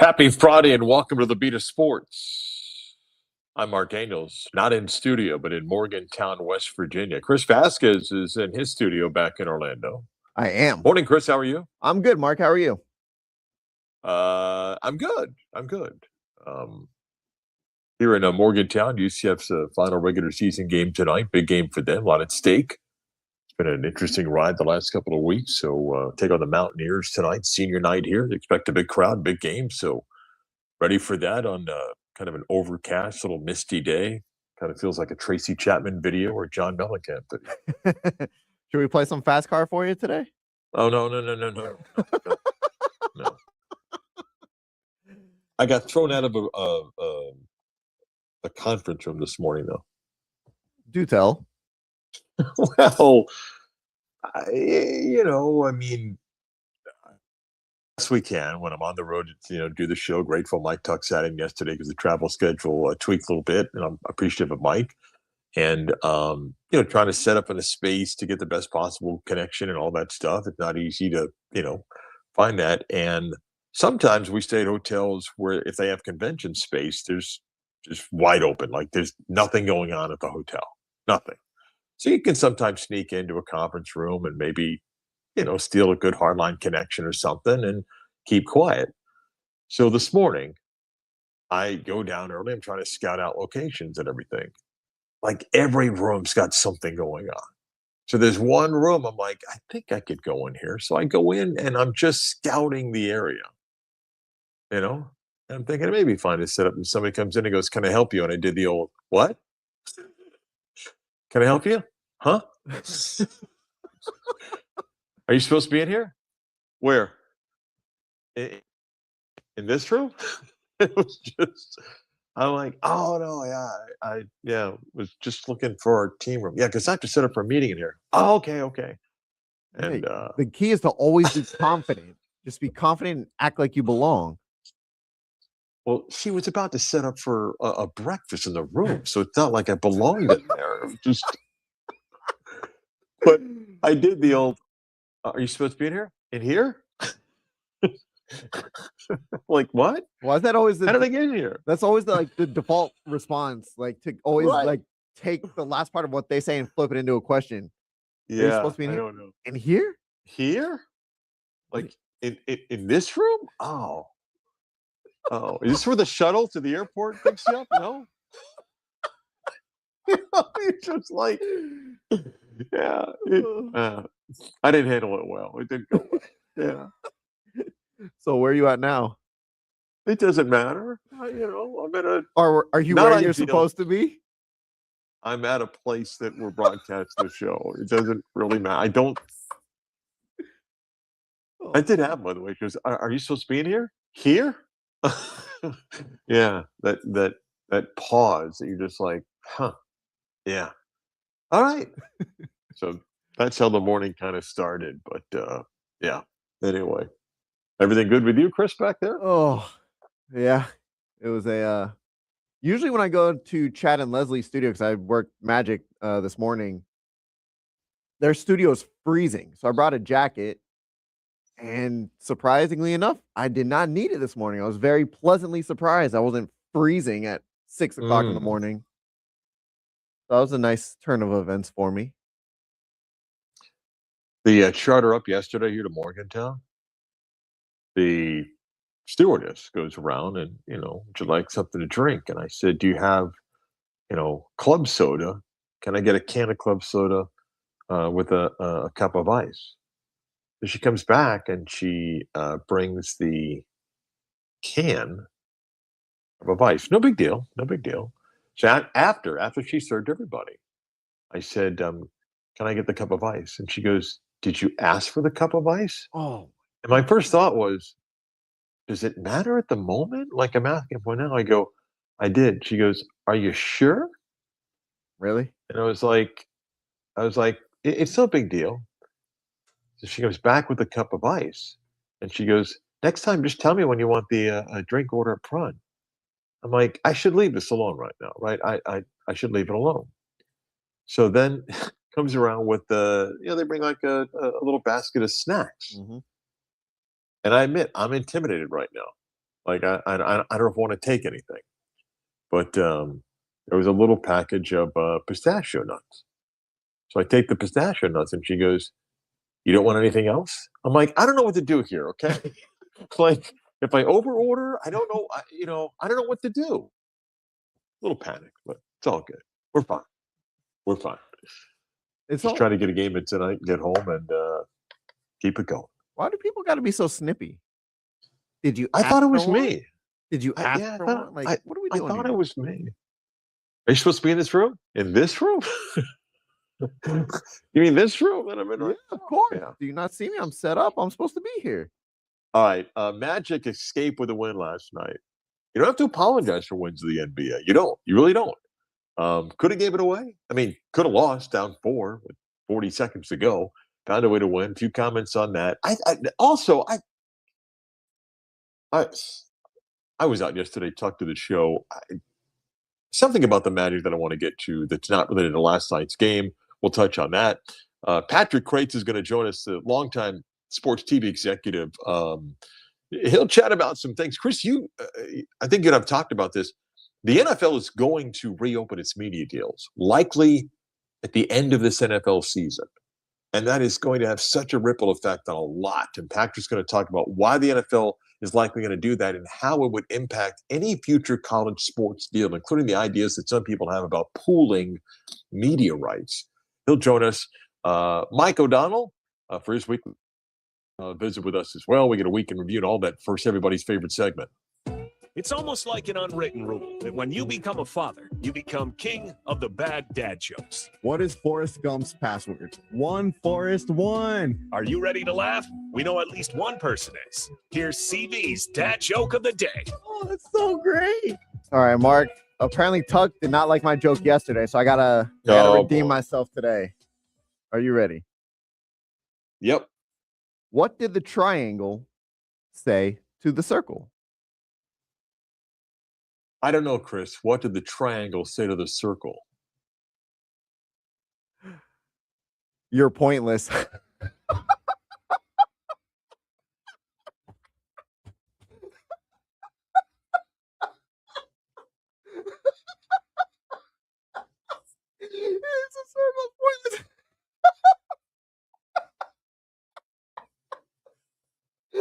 Happy Friday and welcome to the Beat of Sports. I'm Marc Daniels, not in studio, but in Morgantown, West Virginia. Chris Vasquez is in his studio back in Orlando. I am. Morning, Chris. How are you? I'm good, Mark. How are you? I'm good. Here in Morgantown, UCF's final regular season game tonight. Big game for them. A lot at stake. It's been an interesting ride the last couple of weeks. So take on the Mountaineers tonight. Senior night here. Expect a big crowd, big game. So ready for that on kind of an overcast, little misty day. Kind of feels like a Tracy Chapman video or John Mellencamp video. Should we play some fast car for you today? Oh, no. I got thrown out of a conference room this morning, though. Do tell. Well, I mean, yes, we can. When I'm on the road to do the show, grateful Mike Tuck sat in yesterday because the travel schedule tweaked a little bit, and I'm appreciative of Mike. And trying to set up in a space to get the best possible connection and all that stuff. It's not easy to find that. And sometimes we stay at hotels where if they have convention space, there's just wide open, like there's nothing going on at the hotel, nothing. So you can sometimes sneak into a conference room and maybe steal a good hardline connection or something and keep quiet. So this morning, I go down early. I'm trying to scout out locations and everything. Like every room's got something going on. So there's one room I'm like, I think I could go in here. So I go in and I'm just scouting the area. And I'm thinking maybe find a setup. And somebody comes in and goes, "Can I help you?" And I did the old, "What? Can I help you? Huh? Are you supposed to be in here? Where? In this room?" It was just, I'm like, "Oh no, I was just looking for our team room. Yeah, because I have to set up for a meeting in here." "Oh, okay." And the key is to always be confident. Just be confident and act like you belong. Well, she was about to set up for a breakfast in the room, so it's not like I belonged in there. It was just, but I did the old, "Are you supposed to be in here? In here?" Like, what? Why is that always How did I get in here? That's always the default response, like to always take the last part of what they say and flip it into a question. Yeah, Are you supposed to be in I here? don't know. In here? Here? Like in this room? Oh, is this where the shuttle to the airport picks you up? No. It's just like, yeah. I didn't handle it well. It didn't go well. Yeah. So where are you at now? It doesn't matter. I'm at a. Are you where you're supposed to be? I'm at a place that we're broadcasting the show. It doesn't really matter. I did have, by the way. She goes, "Are you supposed to be in here? Here?" Yeah, that pause that you're just like, huh? Yeah. All right. So that's how the morning kind of started. But yeah. Anyway, everything good with you, Chris, back there? Oh, yeah. It was a. Usually when I go to Chad and Leslie's studio, because I worked Magic this morning, their studio is freezing. So I brought a jacket. And surprisingly enough, I did not need it this morning. I was very pleasantly surprised. I wasn't freezing at 6 o'clock in the morning. So that was a nice turn of events for me. The charter up yesterday here to Morgantown. The stewardess goes around and, "Would you like something to drink?" And I said, "Do you have, club soda? Can I get a can of club soda with a cup of ice?" So she comes back and she brings the can of ice. No big deal. So after she served everybody, I said, "Can I get the cup of ice?" And she goes, "Did you ask for the cup of ice?" Oh. And my first thought was, does it matter at the moment? Like, I'm asking for now. I go, "I did." She goes, "Are you sure?" Really? And I was like, It's no big deal." So she comes back with a cup of ice, and she goes, "Next time, just tell me when you want the drink order up front." I'm like, I should leave this alone right now, right? I should leave it alone. So then comes around with they bring like a little basket of snacks. Mm-hmm. And I admit, I'm intimidated right now. Like I don't want to take anything, but there was a little package of pistachio nuts. So I take the pistachio nuts, and she goes, "You don't want anything else?" I'm like, "I don't know what to do here. Okay, like if I overorder, I don't know. I don't know what to do." A little panic, but it's all good. We're fine. We're fine. It's Just all trying to get a game in tonight, get home, and keep it going. why do people gotta be so snippy? Did you I ask thought it for was one? me. Did you ask Yeah, for one? Like, what are we I doing thought it here? was me. Are you supposed to be in this room? In this room? You mean this room that I'm in Yeah, right of now? course. Yeah. Do you not see me? I'm set up. I'm supposed to be here. All right. Magic escaped with a win last night. You don't have to apologize for wins of the NBA. You don't. You really don't. Could have gave it away. I mean, could have lost down 4 with 40 seconds to go. Found a way to win. A few comments on that. Also I I was out yesterday, talked to the show. Something about the Magic that I want to get to that's not related to last night's game. We'll touch on that. Patrick Kreitz is going to join us, the longtime sports TV executive. He'll chat about some things. Chris, I think you and I've talked about this. The NFL is going to reopen its media deals, likely at the end of this NFL season. And that is going to have such a ripple effect on a lot. And Patrick's going to talk about why the NFL is likely going to do that and how it would impact any future college sports deal, including the ideas that some people have about pooling media rights. He'll join us. Mike O'Donnell for his weekly visit with us as well. We get a week in review and all that. First, everybody's favorite segment. It's almost like an unwritten rule that when you become a father, you become king of the bad dad jokes. What is Forrest Gump's password? One Forrest one. Are you ready to laugh? We know at least one person is. Here's CV's dad joke of the day. Oh, that's so great. All right, Mark. Apparently, Tuck did not like my joke yesterday, so I gotta redeem myself today. Are you ready? Yep. What did the triangle say to the circle? I don't know, Chris. What did the triangle say to the circle? You're pointless. It's a circle pointless.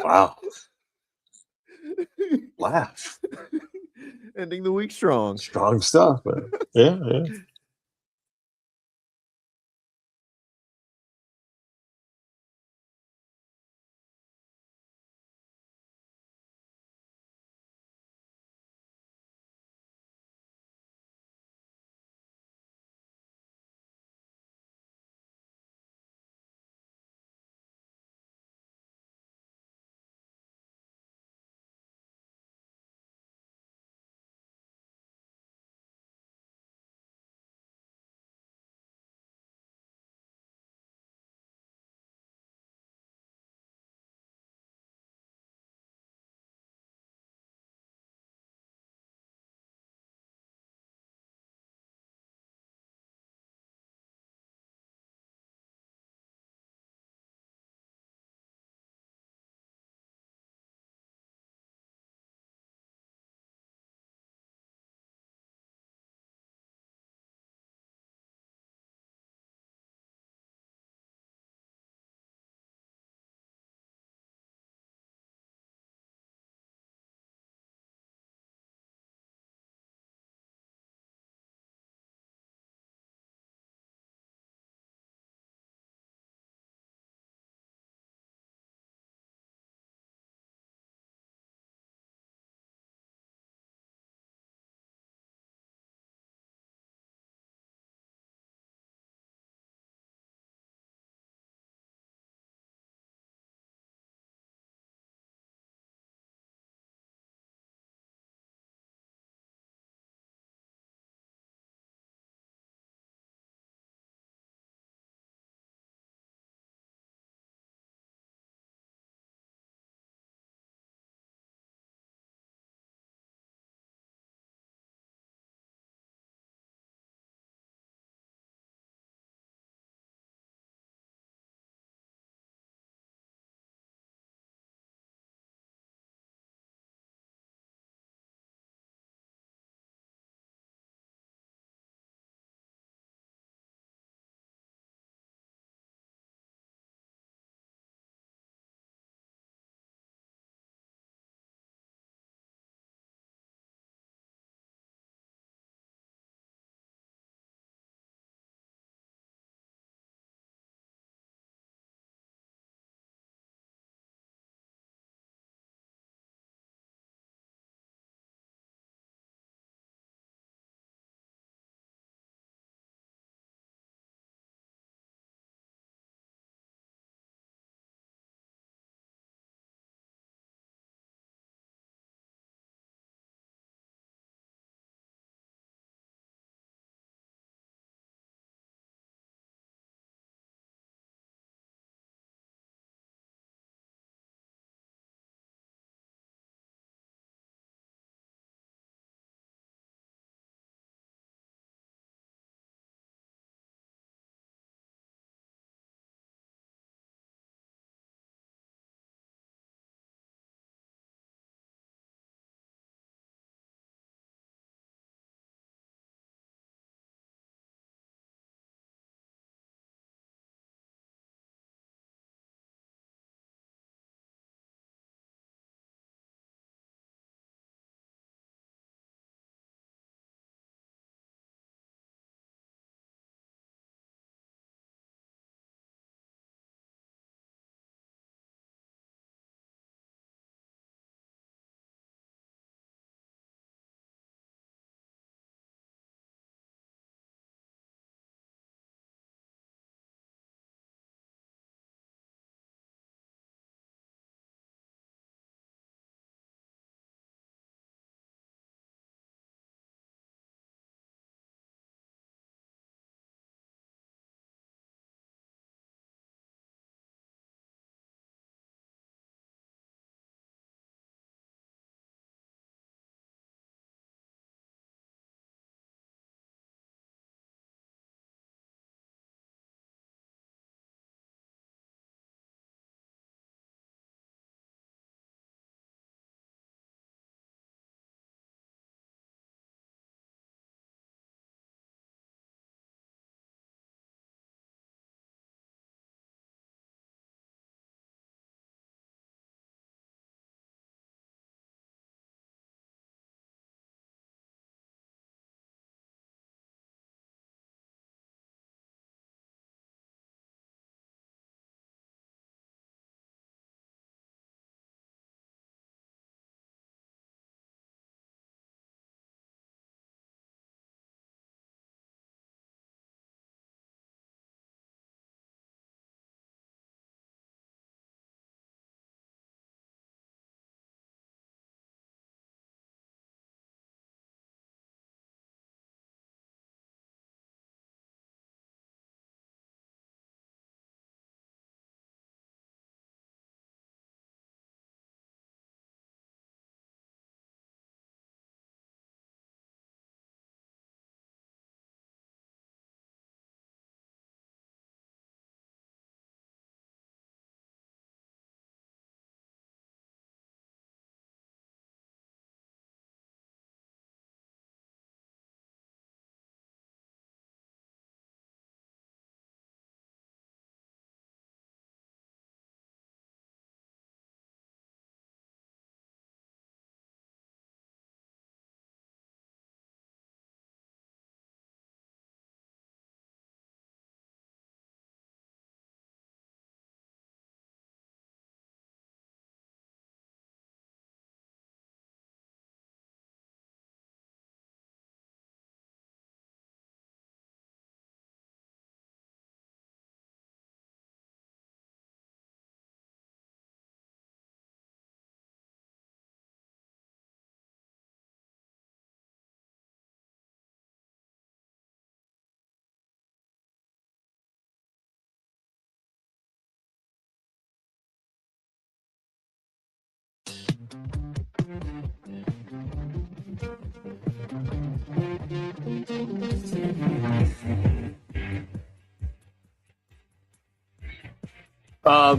Wow. Laugh. Ending the week strong. Strong stuff. Man. Yeah, yeah.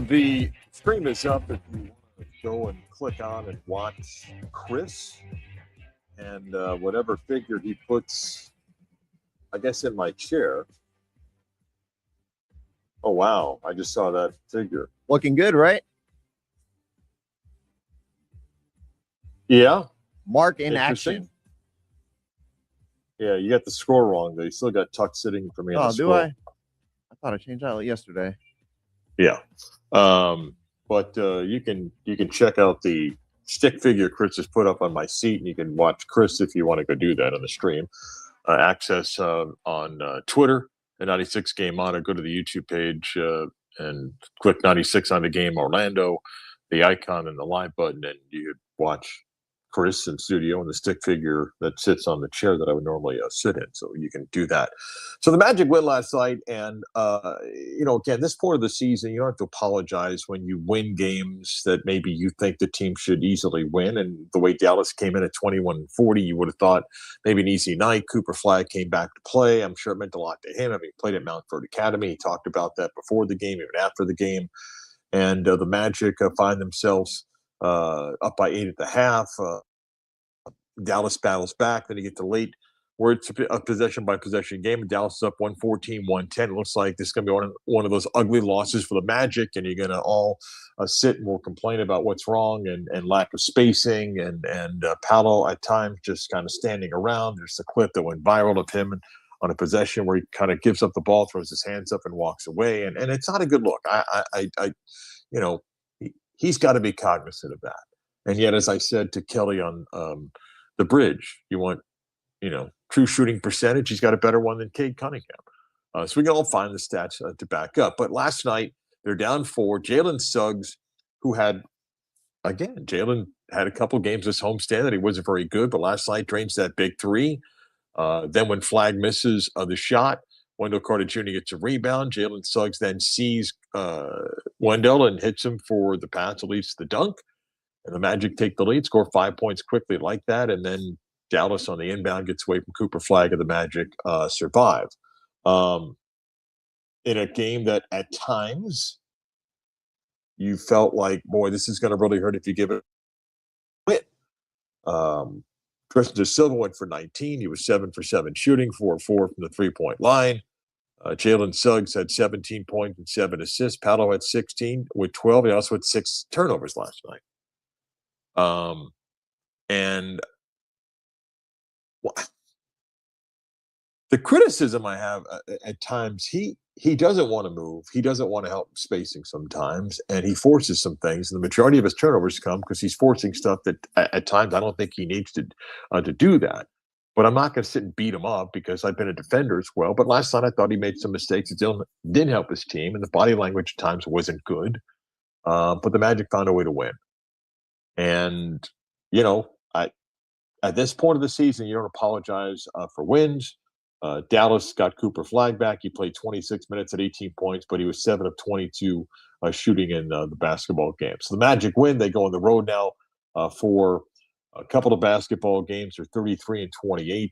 The stream is up if you want to go and click on and watch Chris and whatever figure he puts, I guess, in my chair. Oh, wow. I just saw that figure. Looking good, right? Yeah. Mark in Interesting. action. Yeah, you got the score wrong, though. You still got Tuck sitting for me on Oh, the do score. I? I thought I changed that yesterday. Yeah. But you can check out the stick figure Chris has put up on my seat, and you can watch Chris if you want to go do that on the stream. Access on Twitter at 96 Game On, or go to the YouTube page and click 96 on the game Orlando, the icon and the live button, and you could watch Chris in studio and the stick figure that sits on the chair that I would normally sit in. So you can do that. So the Magic win last night, and again, this point of the season, you don't have to apologize when you win games that maybe you think the team should easily win. And the way Dallas came in at 21-40, you would have thought maybe an easy night. Cooper Flagg came back to play. I'm sure it meant a lot to him. I mean, he played at Mountford Academy. He talked about that before the game, even after the game. And the Magic find themselves up by 8 at the half. Dallas battles back. Then you get to late where it's a possession-by-possession game. And Dallas is up 114-110. It looks like this is going to be one of those ugly losses for the Magic, and you're going to all sit and will complain about what's wrong and lack of spacing and Paolo at times just kind of standing around. There's a clip that went viral of him on a possession where he kind of gives up the ball, throws his hands up, and walks away. And it's not a good look. He's got to be cognizant of that. And yet, as I said to Kelly on the bridge, you want, true shooting percentage. He's got a better one than Cade Cunningham. So we can all find the stats to back up. But last night, they're down 4. Jalen Suggs, Jalen had a couple games this homestand that he wasn't very good, but last night drains that big 3. Then when Flagg misses the shot, Wendell Carter Jr. gets a rebound. Jalen Suggs then sees Wendell and hits him for the pass, at least the dunk. And the Magic take the lead, score 5 points quickly like that, and then Dallas on the inbound gets away from Cooper Flagg, and the Magic survive. In a game that at times you felt like, boy, this is going to really hurt if you give it a win. Tristan De Silva went for 19. He was 7 for 7 shooting, 4 for 4 from the three-point line. Jalen Suggs had 17 points and 7 assists. Paolo had 16 with 12. He also had 6 turnovers last night. And the criticism I have at times, he doesn't want to move. He doesn't want to help spacing sometimes, and he forces some things. And the majority of his turnovers come because he's forcing stuff that at times I don't think he needs to do that. But I'm not going to sit and beat him up because I've been a defender as well. But last night I thought he made some mistakes that didn't help his team, and the body language at times wasn't good. But the Magic found a way to win. And, at this point of the season, you don't apologize for wins. Dallas got Cooper Flagg back. He played 26 minutes at 18 points, but he was 7 of 22 shooting in the basketball game. So the Magic win. They go on the road now for a couple of basketball games. They're 33-28.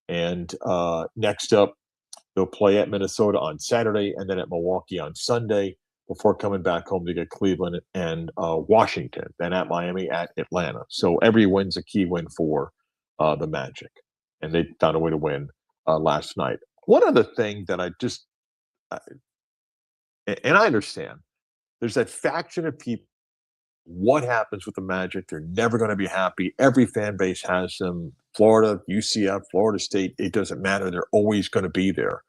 And next up, they'll play at Minnesota on Saturday and then at Milwaukee on Sunday, before coming back home to get Cleveland and Washington, then at Miami, at Atlanta. So every win's a key win for the Magic, and they found a way to win last night. One other thing that and I understand, there's that faction of people, what happens with the Magic, they're never going to be happy. Every fan base has them. Florida, UCF, Florida State, it doesn't matter. They're always going to be there.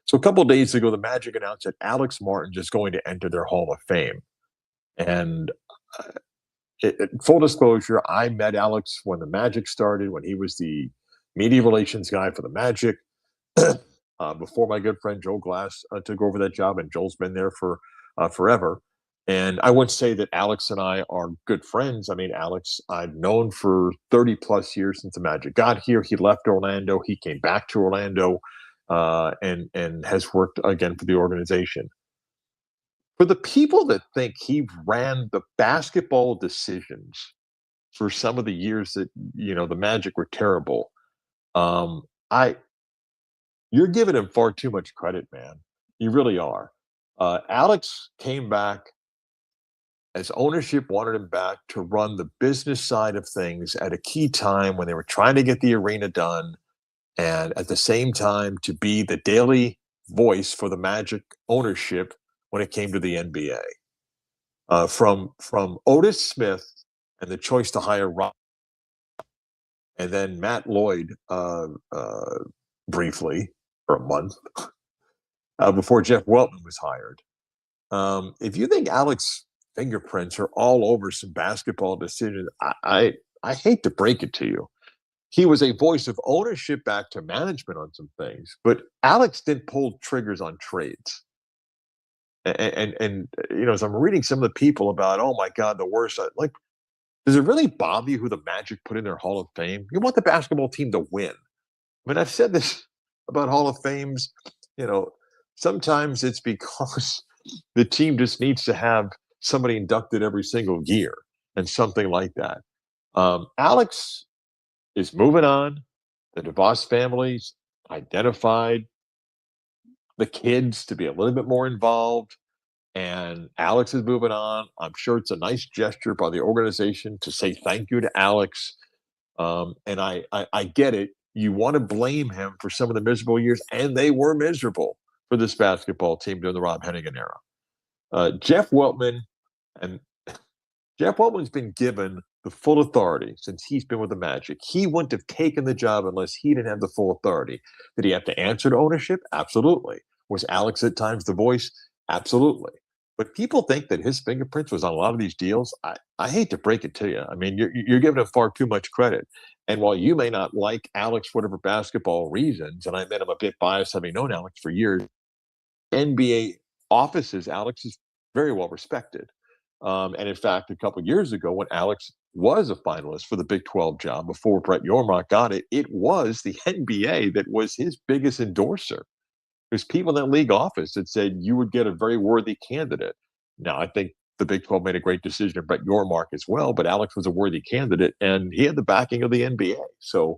So a couple of days ago, the Magic announced that Alex Martin is going to enter their Hall of Fame. And full disclosure, I met Alex when the Magic started, when he was the media relations guy for the Magic, before my good friend Joe Glass took over that job, and Joel's been there for forever. And I wouldn't say that Alex and I are good friends. I mean, Alex, I've known for 30 plus years since the Magic got here. He left Orlando. He came back to Orlando. And has worked again for the organization. For the people that think he ran the basketball decisions for some of the years that the Magic were terrible. I You're giving him far too much credit, man. You really are. Alex came back as ownership wanted him back to run the business side of things at a key time when they were trying to get the arena done, and at the same time to be the daily voice for the Magic ownership when it came to the NBA. From Otis Smith and the choice to hire Rob, and then Matt Lloyd briefly for a month before Jeff Weltman was hired. If you think Alex fingerprints are all over some basketball decisions, I hate to break it to you. He was a voice of ownership back to management on some things, but Alex didn't pull triggers on trades. And as I'm reading some of the people about, oh my God, the worst, like, does it really bother you who the Magic put in their Hall of Fame? You want the basketball team to win. I mean, I've said this about Hall of Fames. Sometimes it's because the team just needs to have somebody inducted every single year and something like that. Alex is moving on. The DeVos family's identified the kids to be a little bit more involved, and Alex is moving on. I'm sure it's a nice gesture by the organization to say thank you to Alex. And I get it. You want to blame him for some of the miserable years, and they were miserable for this basketball team during the Rob Hennigan era. Jeff Weltman's been given the full authority since he's been with the Magic. He wouldn't have taken the job unless he didn't have the full authority. Did he have to answer to ownership? Absolutely. Was Alex at times the voice? Absolutely. But people think that his fingerprints was on a lot of these deals. I hate to break it to you. I mean, you're giving him far too much credit. And while you may not like Alex for whatever basketball reasons, and I admit I'm a bit biased having known Alex for years, NBA offices, Alex is very well respected. And in fact, a couple of years ago, when Alex was a finalist for the Big 12 job before Brett Yormark got it, it was the NBA that was his biggest endorser. There's people in that league office that said you would get a very worthy candidate. Now, I think the Big 12 made a great decision at Brett Yormark as well, but Alex was a worthy candidate, and he had the backing of the NBA. So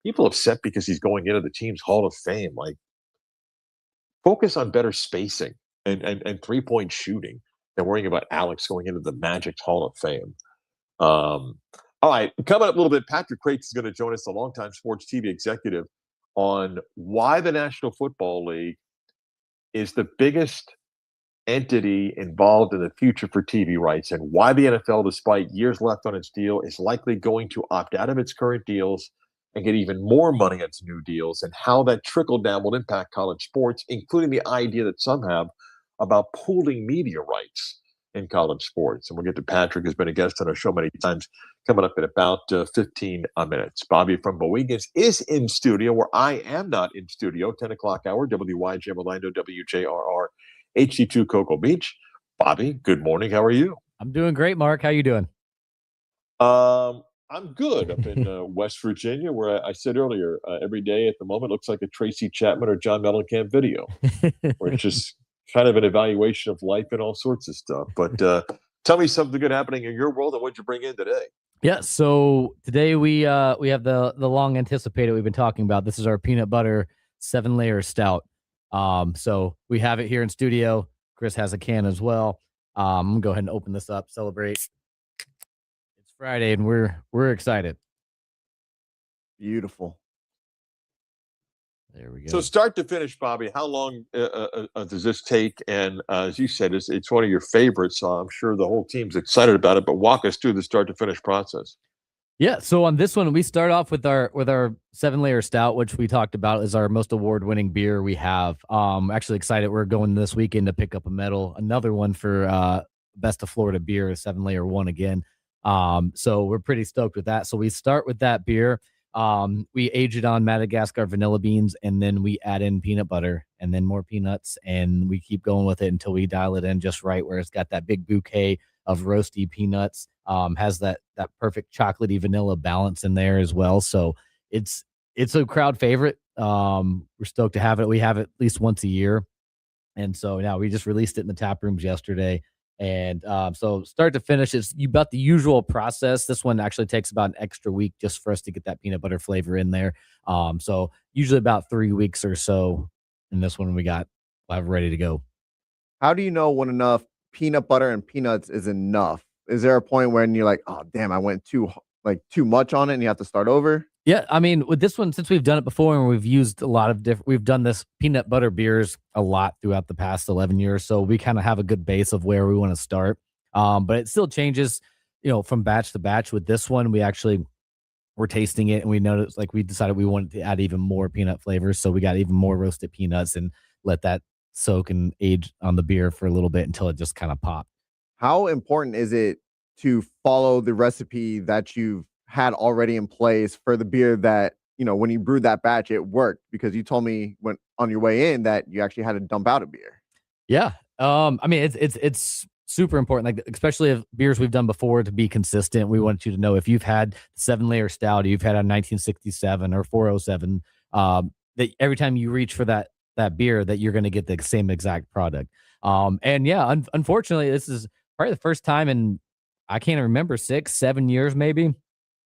people upset because he's going into the team's Hall of Fame. Like, focus on better spacing and three-point shooting than worrying about Alex going into the Magic's Hall of Fame. All right, coming up a little bit, Patrick Crates is going to join us, a longtime sports TV executive, on why the National Football League is the biggest entity involved in the future for TV rights, and why the NFL, despite years left on its deal, is likely going to opt out of its current deals and get even more money on its new deals, and how that trickle down will impact college sports, including the idea that some have about pooling media rights in college sports. And we'll get to Patrick, who's been a guest on our show many times, coming up in about 15 minutes. Bobby from Bowegans is in studio, where I am not in studio. 10 o'clock hour, WYGM Orlando, WJRR, HD2 Cocoa Beach. Bobby, good morning. How are you? I'm doing great, Mark. How you doing? I'm good up in West Virginia, where I said earlier, every day at the moment looks like a Tracy Chapman or John Mellencamp video, where it's just kind of an evaluation of life and all sorts of stuff. But tell me something good happening in your world, and what'd you bring in today? Yeah, so today we have the long anticipated, we've been talking about. This is our peanut butter 7-layer stout. So we have it here in studio. Chris has a can as well. I'm gonna go ahead and open this up, celebrate. It's Friday and we're excited. Beautiful. There we go. So start to finish, Bobby, how long does this take? And as you said, it's one of your favorites, so I'm sure the whole team's excited about it, but walk us through the start to finish process. Yeah, so on this one, we start off with our 7-layer stout, which we talked about is our most award-winning beer we have. Actually excited. We're going this weekend to pick up a medal, another one for Best of Florida beer, 7-layer one again. So we're pretty stoked with that. So we start with that beer. We age it on Madagascar vanilla beans, and then we add in peanut butter and then more peanuts, and we keep going with it until we dial it in just right, where it's got that big bouquet of roasty peanuts, has that perfect chocolatey vanilla balance in there as well. So it's a crowd favorite. We're stoked to have it. We have it at least once a year. And so now we just released it in the tap rooms yesterday. And so start to finish, it's about the usual process. This one actually takes about an extra week just for us to get that peanut butter flavor in there. So usually about 3 weeks or so. And this one we'll have ready to go. How do you know when enough peanut butter and peanuts is enough? Is there a point when you're like, oh damn, I went too much on it and you have to start over? Yeah, I mean, with this one, since we've done it before and we've used a lot of different, we've done this peanut butter beers a lot throughout the past 11 years. So we kind of have a good base of where we want to start. But it still changes, from batch to batch. With this one, we're tasting it and we noticed, like, we decided we wanted to add even more peanut flavors. So we got even more roasted peanuts and let that soak and age on the beer for a little bit until it just kind of popped. How important is it to follow the recipe that you've had already in place for the beer that, when you brewed that batch, it worked? Because you told me when on your way in that you actually had to dump out a beer. Yeah. I mean, it's super important, like especially if beers we've done before, to be consistent. We want you to know if you've had 7-layer stout, you've had a 1967 or 407, that every time you reach for that beer, that you're going to get the same exact product. And yeah, unfortunately, this is probably the first time in, I can't remember, 6-7 years maybe.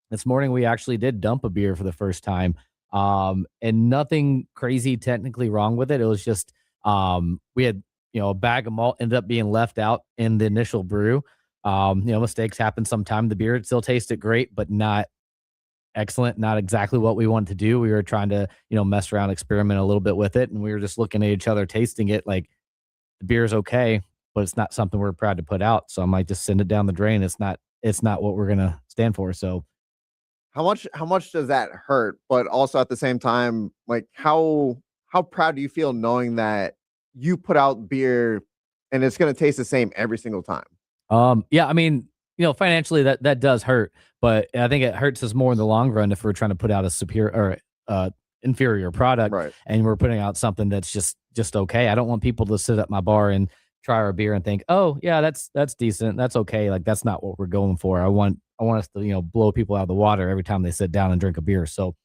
This morning we actually did dump a beer for the first time. And nothing crazy technically wrong with it. It was just we had, a bag of malt ended up being left out in the initial brew. Mistakes happen sometime. The beer still tasted great, but not excellent, not exactly what we wanted to do. We were trying to, mess around, experiment a little bit with it, and we were just looking at each other, tasting it, like, the beer's okay, but it's not something we're proud to put out. So I might just send it down the drain. It's not what we're gonna stand for. So How much does that hurt? But also at the same time, like, how proud do you feel knowing that you put out beer and it's gonna taste the same every single time? Yeah, I mean, financially that does hurt, but I think it hurts us more in the long run if we're trying to put out a superior or inferior product, Right. and we're putting out something that's just okay. I don't want people to sit at my bar and try our beer and think, oh yeah, that's decent, that's okay. Like, that's not what we're going for. I want us to, blow people out of the water every time they sit down and drink a beer. So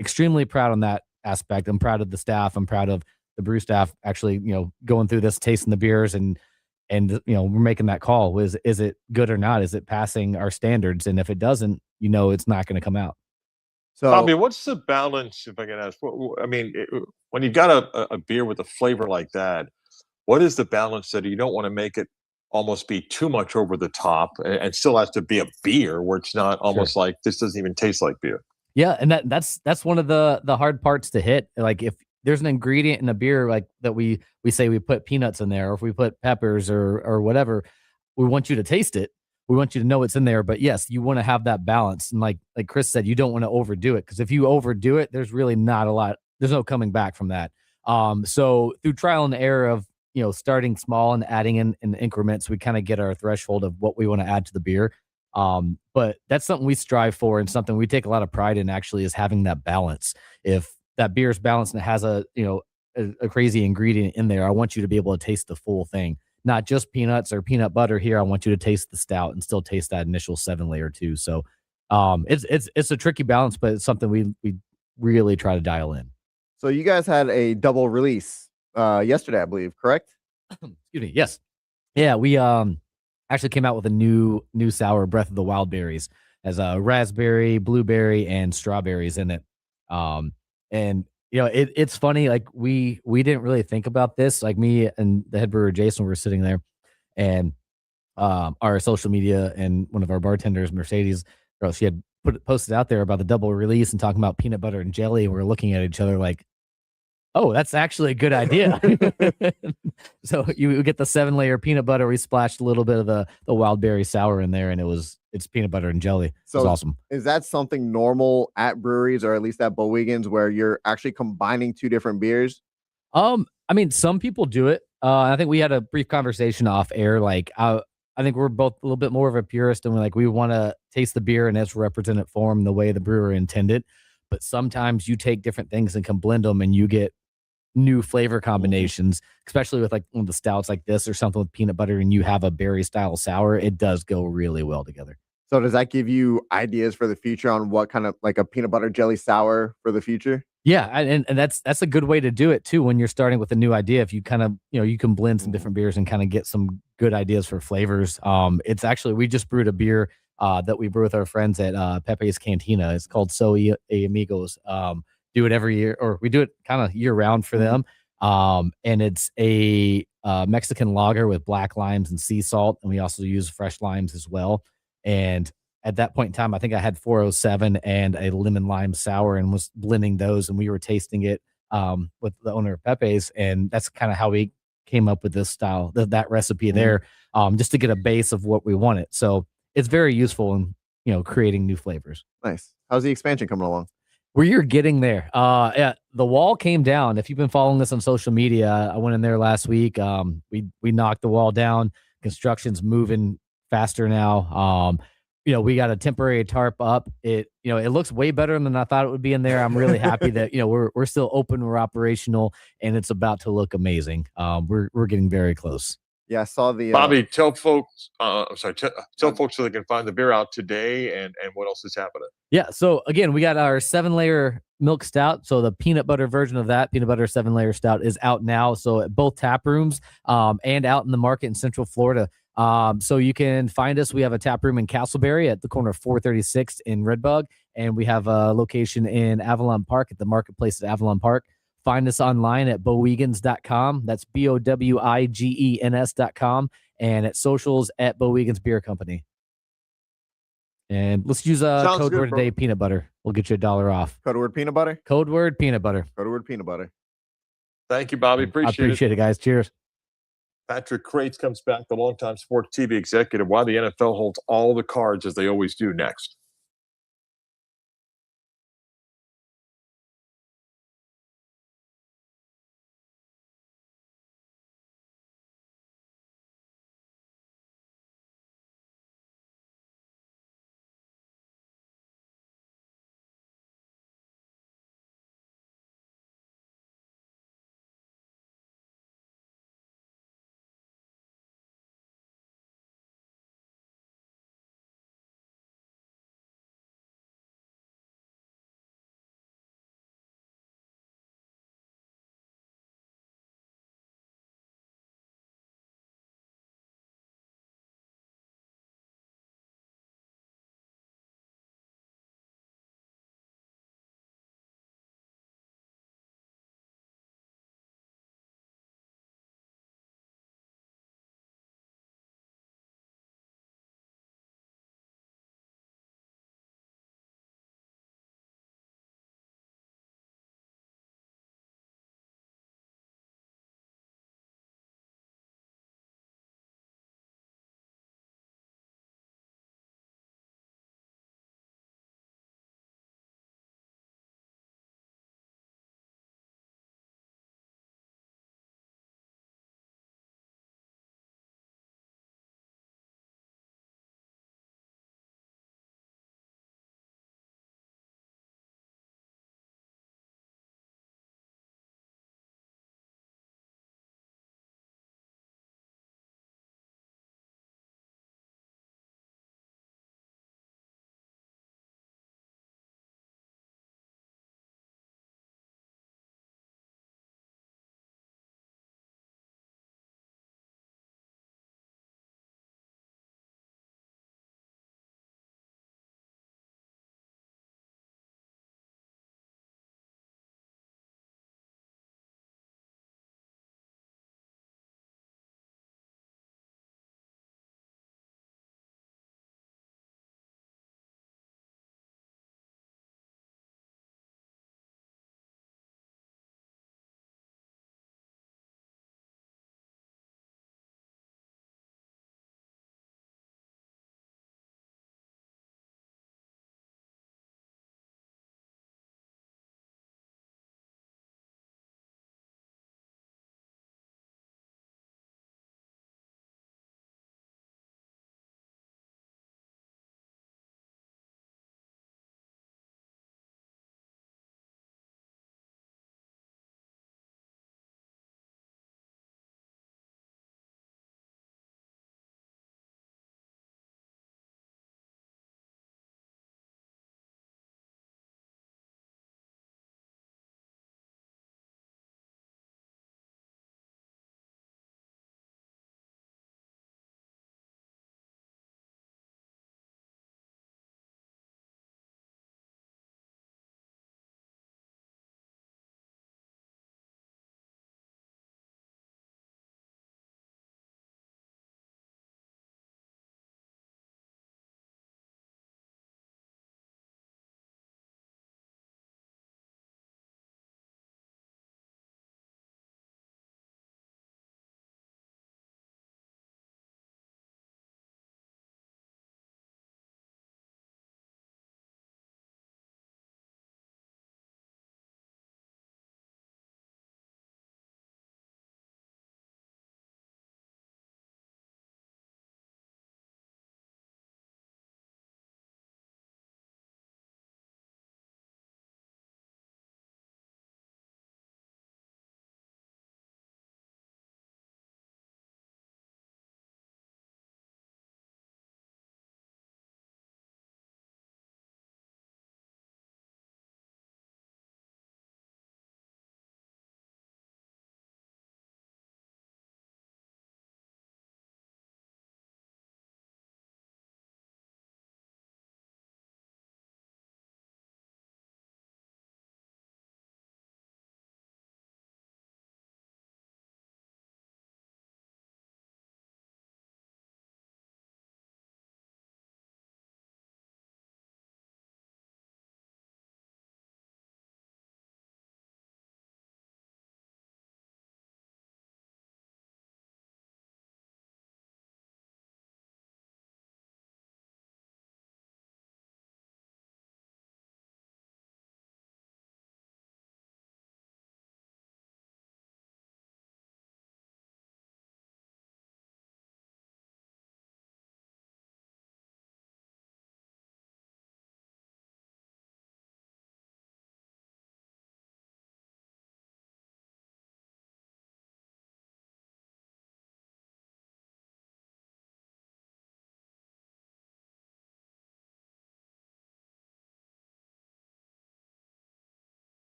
extremely proud on that aspect. I'm proud of the staff. I'm proud of the brew staff actually, going through this, tasting the beers, and we're making that call. Is it good or not? Is it passing our standards? And if it doesn't, it's not going to come out. Bobby, So what's the balance, if I can ask? I mean, when you've got a beer with a flavor like that, what is the balance that you don't want to make it almost be too much over the top and still has to be a beer where it's not almost like this doesn't even taste like beer? Yeah, and that's one of the hard parts to hit. Like, if there's an ingredient in a beer, like, that we say we put peanuts in there, or if we put peppers or whatever, we want you to taste it. We want you to know it's in there. But yes, you want to have that balance. And like Chris said, you don't want to overdo it, because if you overdo it, there's really not a lot. There's no coming back from that. So through trial and error of, starting small and adding in increments, we kind of get our threshold of what we want to add to the beer. But that's something we strive for, and something we take a lot of pride in, actually, is having that balance. If that beer is balanced and it has a crazy ingredient in there, I want you to be able to taste the full thing, not just peanuts or peanut butter. Here, I want you to taste the stout and still taste that initial 7-layer too. So it's a tricky balance, but it's something we really try to dial in. so you guys had a double release yesterday, I believe, correct? Excuse me. Yes. Yeah, we actually came out with a new sour, Breath of the Wild Berries, as a raspberry, blueberry, and strawberries in it. And it's funny, like, we didn't really think about this. Like, me and the head brewer Jason were sitting there, and our social media and one of our bartenders, Mercedes girl, she had posted out there about the double release and talking about peanut butter and jelly, and we're looking at each other like, oh, that's actually a good idea. So you get the 7-layer peanut butter. We splashed a little bit of the wild berry sour in there, and it's peanut butter and jelly. So It's awesome. is that something normal at breweries, or at least at Bowigan's, where you're actually combining two different beers? I mean, some people do it. I think we had a brief conversation off air. Like, I think we're both a little bit more of a purist, and we want to taste the beer in its representative form, the way the brewer intended. But sometimes you take different things and can blend them, and you get new flavor combinations, especially with, like, one of the stouts like this, or something with peanut butter, and you have a berry style sour. It does go really well together. So does that give you ideas for the future on what kind of like a peanut butter jelly sour for the future? Yeah, and that's a good way to do it too when you're starting with a new idea. If you kind of, you can blend some different beers and kind of get some good ideas for flavors. It's actually, we just brewed a beer that we brew with our friends at Pepe's Cantina. It's called Amigos. Do it every year, or we do it kind of year round for them. And it's a Mexican lager with black limes and sea salt, and we also use fresh limes as well. And at that point in time, I think I had 407 and a lemon lime sour and was blending those, and we were tasting it with the owner of Pepe's, and that's kind of how we came up with this style, that recipe there, just to get a base of what we wanted. So it's very useful in creating new flavors. Nice. How's the expansion coming along? You're getting there. Yeah, the wall came down. If you've been following us on social media, I went in there last week. We knocked the wall down. Construction's moving faster now. We got a temporary tarp up. It looks way better than I thought it would be in there. I'm really happy that we're still open, we're operational, and it's about to look amazing. We're getting very close. Yeah, I saw the Bobby, tell folks. Tell folks so they can find the beer out today, and what else is happening. Yeah. So again, we got our 7-layer milk stout. So the peanut butter version of that peanut butter 7-layer stout is out now. So at both tap rooms, and out in the market in Central Florida. So you can find us. We have a tap room in Castleberry at the corner of 436 in Redbug, and we have a location in Avalon Park at the marketplace at Avalon Park. Find us online at bowegans.com. That's BOWIGENS.com, and at socials at Bowegans Beer Company. And let's use code word today, peanut butter. We'll get you $1 off. Code word peanut butter? Code word peanut butter. Code word peanut butter. Thank you, Bobby. I appreciate it, guys. Cheers. Patrick Crates comes back, the longtime sports TV executive, why the NFL holds all the cards as they always do next.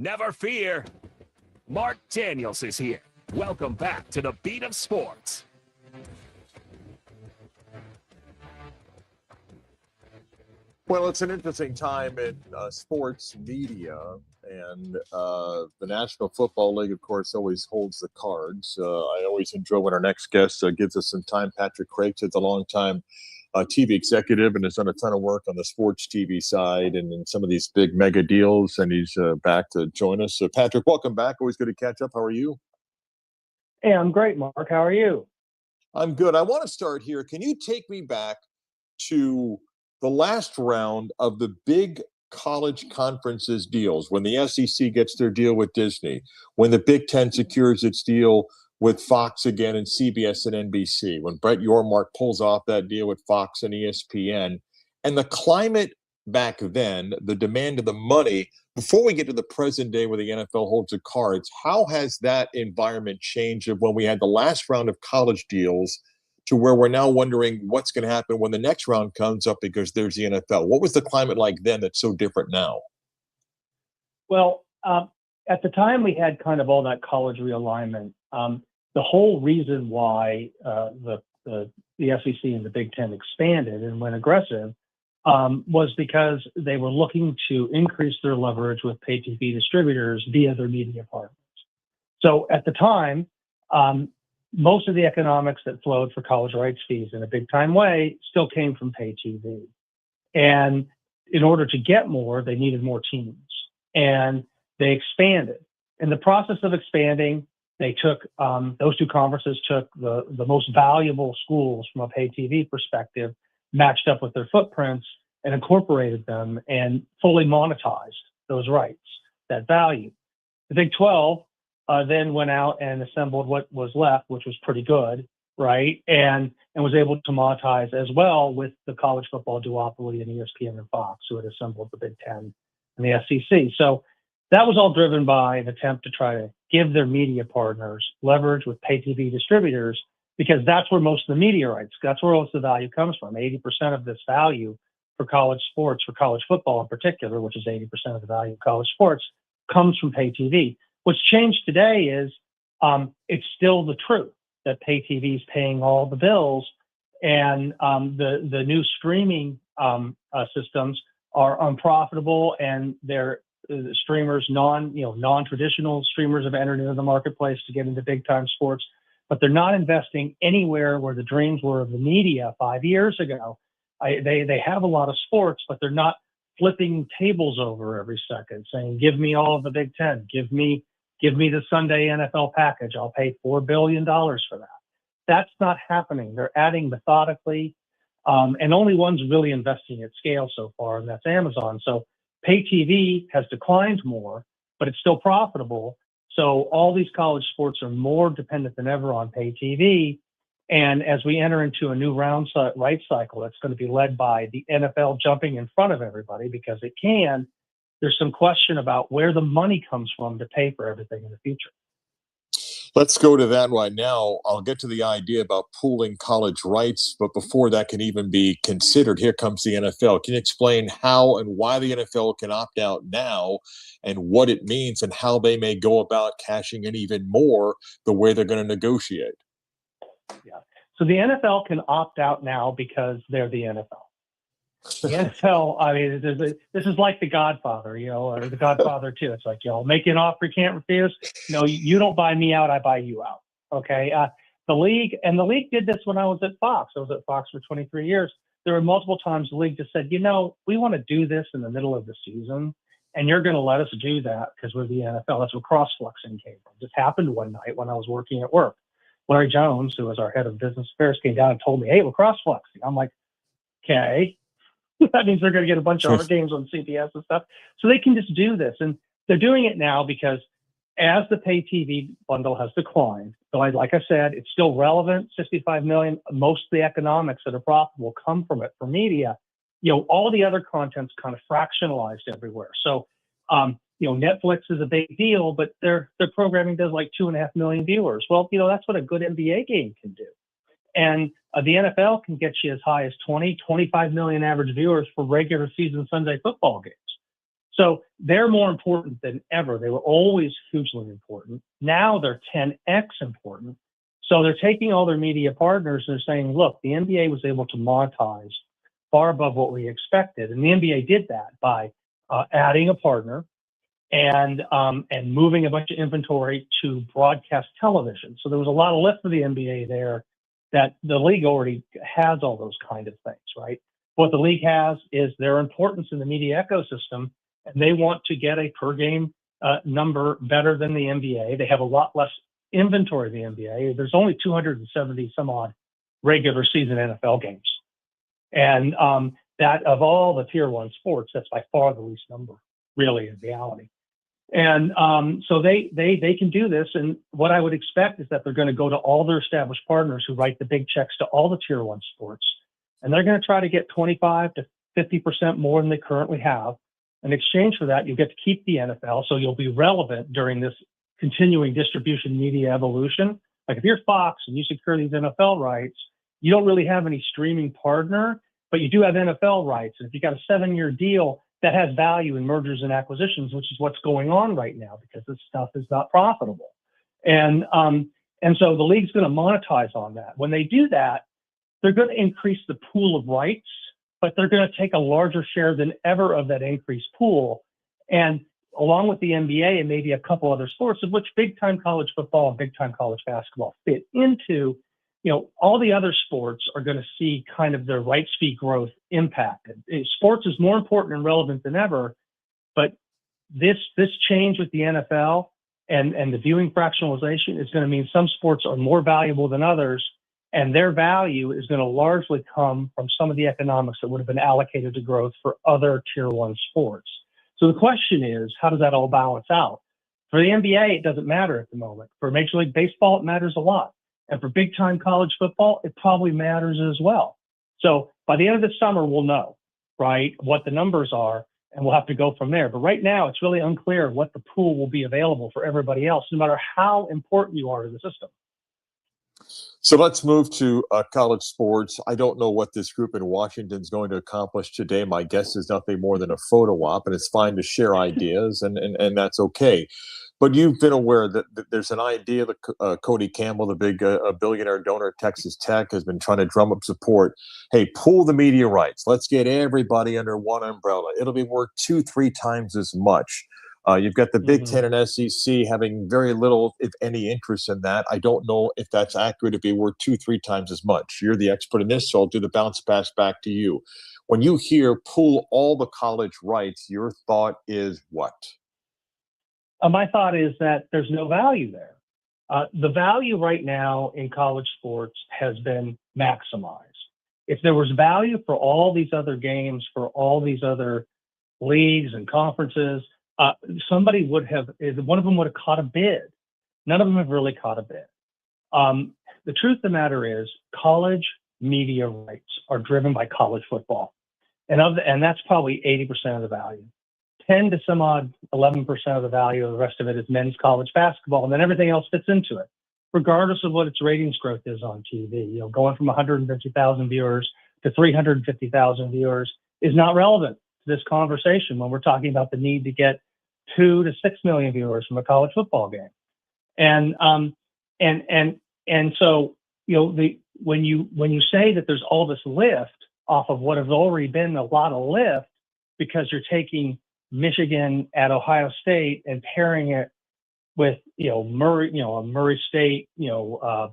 Never fear. Marc Daniels is here. Welcome back to the Beat of Sports. Well, it's an interesting time in sports media, and the National Football League, of course, always holds the cards. I always enjoy when our next guest gives us some time. Patrick Craig's a longtime TV executive and has done a ton of work on the sports TV side and in some of these big mega deals, and he's back to join us. So, Patrick, welcome back. Always good to catch up. How are you? Hey, I'm great, Mark. How are you? I'm good. I want to start here. Can you take me back to the last round of the big college conferences deals, when the SEC gets their deal with Disney, when the Big Ten secures its deal with Fox again and CBS and NBC, when Brett Yormark pulls off that deal with Fox and ESPN, and the climate back then, the demand of the money, before we get to the present day where the NFL holds the cards, how has that environment changed of when we had the last round of college deals to where we're now wondering what's going to happen when the next round comes up because there's the NFL? What was the climate like then that's so different now? Well, at the time we had kind of all that college realignment. The whole reason why the SEC and the Big Ten expanded and went aggressive was because they were looking to increase their leverage with pay TV distributors via their media partners. So at the time, most of the economics that flowed for college rights fees in a big time way still came from pay TV. And in order to get more, they needed more teams. And they expanded. In the process of expanding, they took, those two conferences took the most valuable schools from a pay TV perspective, matched up with their footprints, and incorporated them and fully monetized those rights, that value. The Big 12 then went out and assembled what was left, which was pretty good, right? And was able to monetize as well with the college football duopoly and ESPN and Fox, who had assembled the Big Ten and the SEC. So that was all driven by an attempt to try to give their media partners leverage with pay TV distributors, because that's where most of the media rights, that's where most of the value comes from. 80% of this value for college sports, for college football in particular, which is 80% of the value of college sports, comes from pay TV. What's changed today is it's still the truth that pay TV is paying all the bills, and the new streaming systems are unprofitable, and they're streamers, non-traditional streamers have entered into the marketplace to get into big time sports, but they're not investing anywhere where the dreams were of the media 5 years ago. They have a lot of sports, but they're not flipping tables over every second, saying, "Give me all of the Big Ten, give me the Sunday NFL package. I'll pay $4 billion for that." That's not happening. They're adding methodically, and only one's really investing at scale so far, and that's Amazon. So pay TV has declined more, but it's still profitable. So all these college sports are more dependent than ever on pay TV. And as we enter into a new rights cycle, that's going to be led by the NFL jumping in front of everybody because it can. There's some question about where the money comes from to pay for everything in the future. Let's go to that right now. I'll get to the idea about pooling college rights, but before that can even be considered, here comes the NFL. Can you explain how and why the NFL can opt out now and what it means and how they may go about cashing in even more the way they're going to negotiate? Yeah. So the NFL can opt out now because they're the NFL. The NFL, I mean, this is like The Godfather, or The Godfather 2. It's like, make an offer you can't refuse. No, you don't buy me out, I buy you out. Okay. The league did this when I was at Fox. I was at Fox for 23 years. There were multiple times the league just said, we want to do this in the middle of the season, and you're going to let us do that because we're the NFL. That's where cross-flexing came from. It just happened one night when I was working at work. Larry Jones, who was our head of business affairs, came down and told me, "Hey, we're cross-flexing." I'm like, okay. That means they're going to get a bunch of our games on CBS and stuff. So they can just do this. And they're doing it now because as the pay TV bundle has declined, so like I said, it's still relevant, $65 million. Most of the economics that are profitable come from it for media. All the other content's kind of fractionalized everywhere. So, Netflix is a big deal, but their programming does like 2.5 million viewers. Well, that's what a good NBA game can do. And the NFL can get you as high as 20, 25 million average viewers for regular season Sunday football games. So they're more important than ever. They were always hugely important. Now they're 10x important. So they're taking all their media partners and they're saying, look, the NBA was able to monetize far above what we expected. And the NBA did that by adding a partner and moving a bunch of inventory to broadcast television. So there was a lot of lift for the NBA there that the league already has all those kind of things, right? What the league has is their importance in the media ecosystem, and they want to get a per game number better than the NBA. They have a lot less inventory than the NBA. There's only 270 some odd regular season NFL games. And that of all the tier one sports, that's by far the least number, really, in reality. And so they can do this. And what I would expect is that they're going to go to all their established partners who write the big checks to all the tier one sports. And they're going to try to get 25 to 50% more than they currently have. In exchange for that, you get to keep the NFL. So you'll be relevant during this continuing distribution media evolution. Like if you're Fox and you secure these NFL rights, you don't really have any streaming partner, but you do have NFL rights. And if you got a 7-year deal, that has value in mergers and acquisitions, which is what's going on right now because this stuff is not profitable. And so the league's going to monetize on that. When they do that, they're going to increase the pool of rights, but they're going to take a larger share than ever of that increased pool. And along with the NBA and maybe a couple other sports, of which big-time college football and big-time college basketball fit into, all the other sports are going to see kind of their rights fee growth impacted. Sports is more important and relevant than ever, but this change with the NFL and the viewing fractionalization is going to mean some sports are more valuable than others, and their value is going to largely come from some of the economics that would have been allocated to growth for other tier one sports. So the question is, how does that all balance out? For the NBA, it doesn't matter at the moment. For Major League Baseball, it matters a lot. And for big time college football, it probably matters as well. So by the end of the summer, we'll know, right, what the numbers are, and we'll have to go from there. But right now, it's really unclear what the pool will be available for everybody else, no matter how important you are to the system. So let's move to college sports. I don't know what this group in Washington is going to accomplish today. My guess is nothing more than a photo op, and it's fine to share ideas, and that's okay. But you've been aware that there's an idea that Cody Campbell, the big billionaire donor at Texas Tech, has been trying to drum up support. Hey, pool the media rights. Let's get everybody under one umbrella. It'll be worth 2-3 times as much. You've got the Big Ten and SEC having very little, if any, interest in that. I don't know if that's accurate, if it were 2-3 times as much. You're the expert in this, so I'll do the bounce pass back to you. When you hear pool all the college rights, your thought is what? My thought is that there's no value there. The value right now in college sports has been maximized. If there was value for all these other games, for all these other leagues and conferences, somebody would have, one of them would have caught a bid. None of them have really caught a bid. The truth of the matter is college media rights are driven by college football. And that's probably 80% of the value. 10 to some odd 11% of the value of the rest of it is men's college basketball. And then everything else fits into it, regardless of what its ratings growth is on TV. Going from 150,000 viewers to 350,000 viewers is not relevant to this conversation when we're talking about the need to get 2 to 6 million viewers from a college football game. And so, when you say that there's all this lift off of what has already been a lot of lift, because you're taking Michigan at Ohio State and pairing it with, Murray, a Murray State,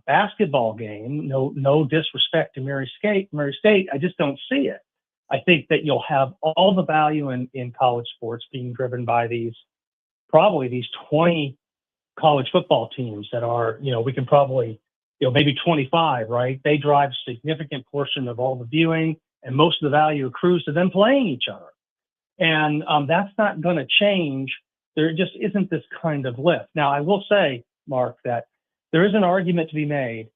basketball game, no disrespect to Murray State, I just don't see it. I think that you'll have all the value in college sports being driven by these 20 college football teams that are, we can probably, maybe 25, right? They drive a significant portion of all the viewing, and most of the value accrues to them playing each other. And that's not going to change. There just isn't this kind of lift. Now, I will say, Mark, that there is an argument to be made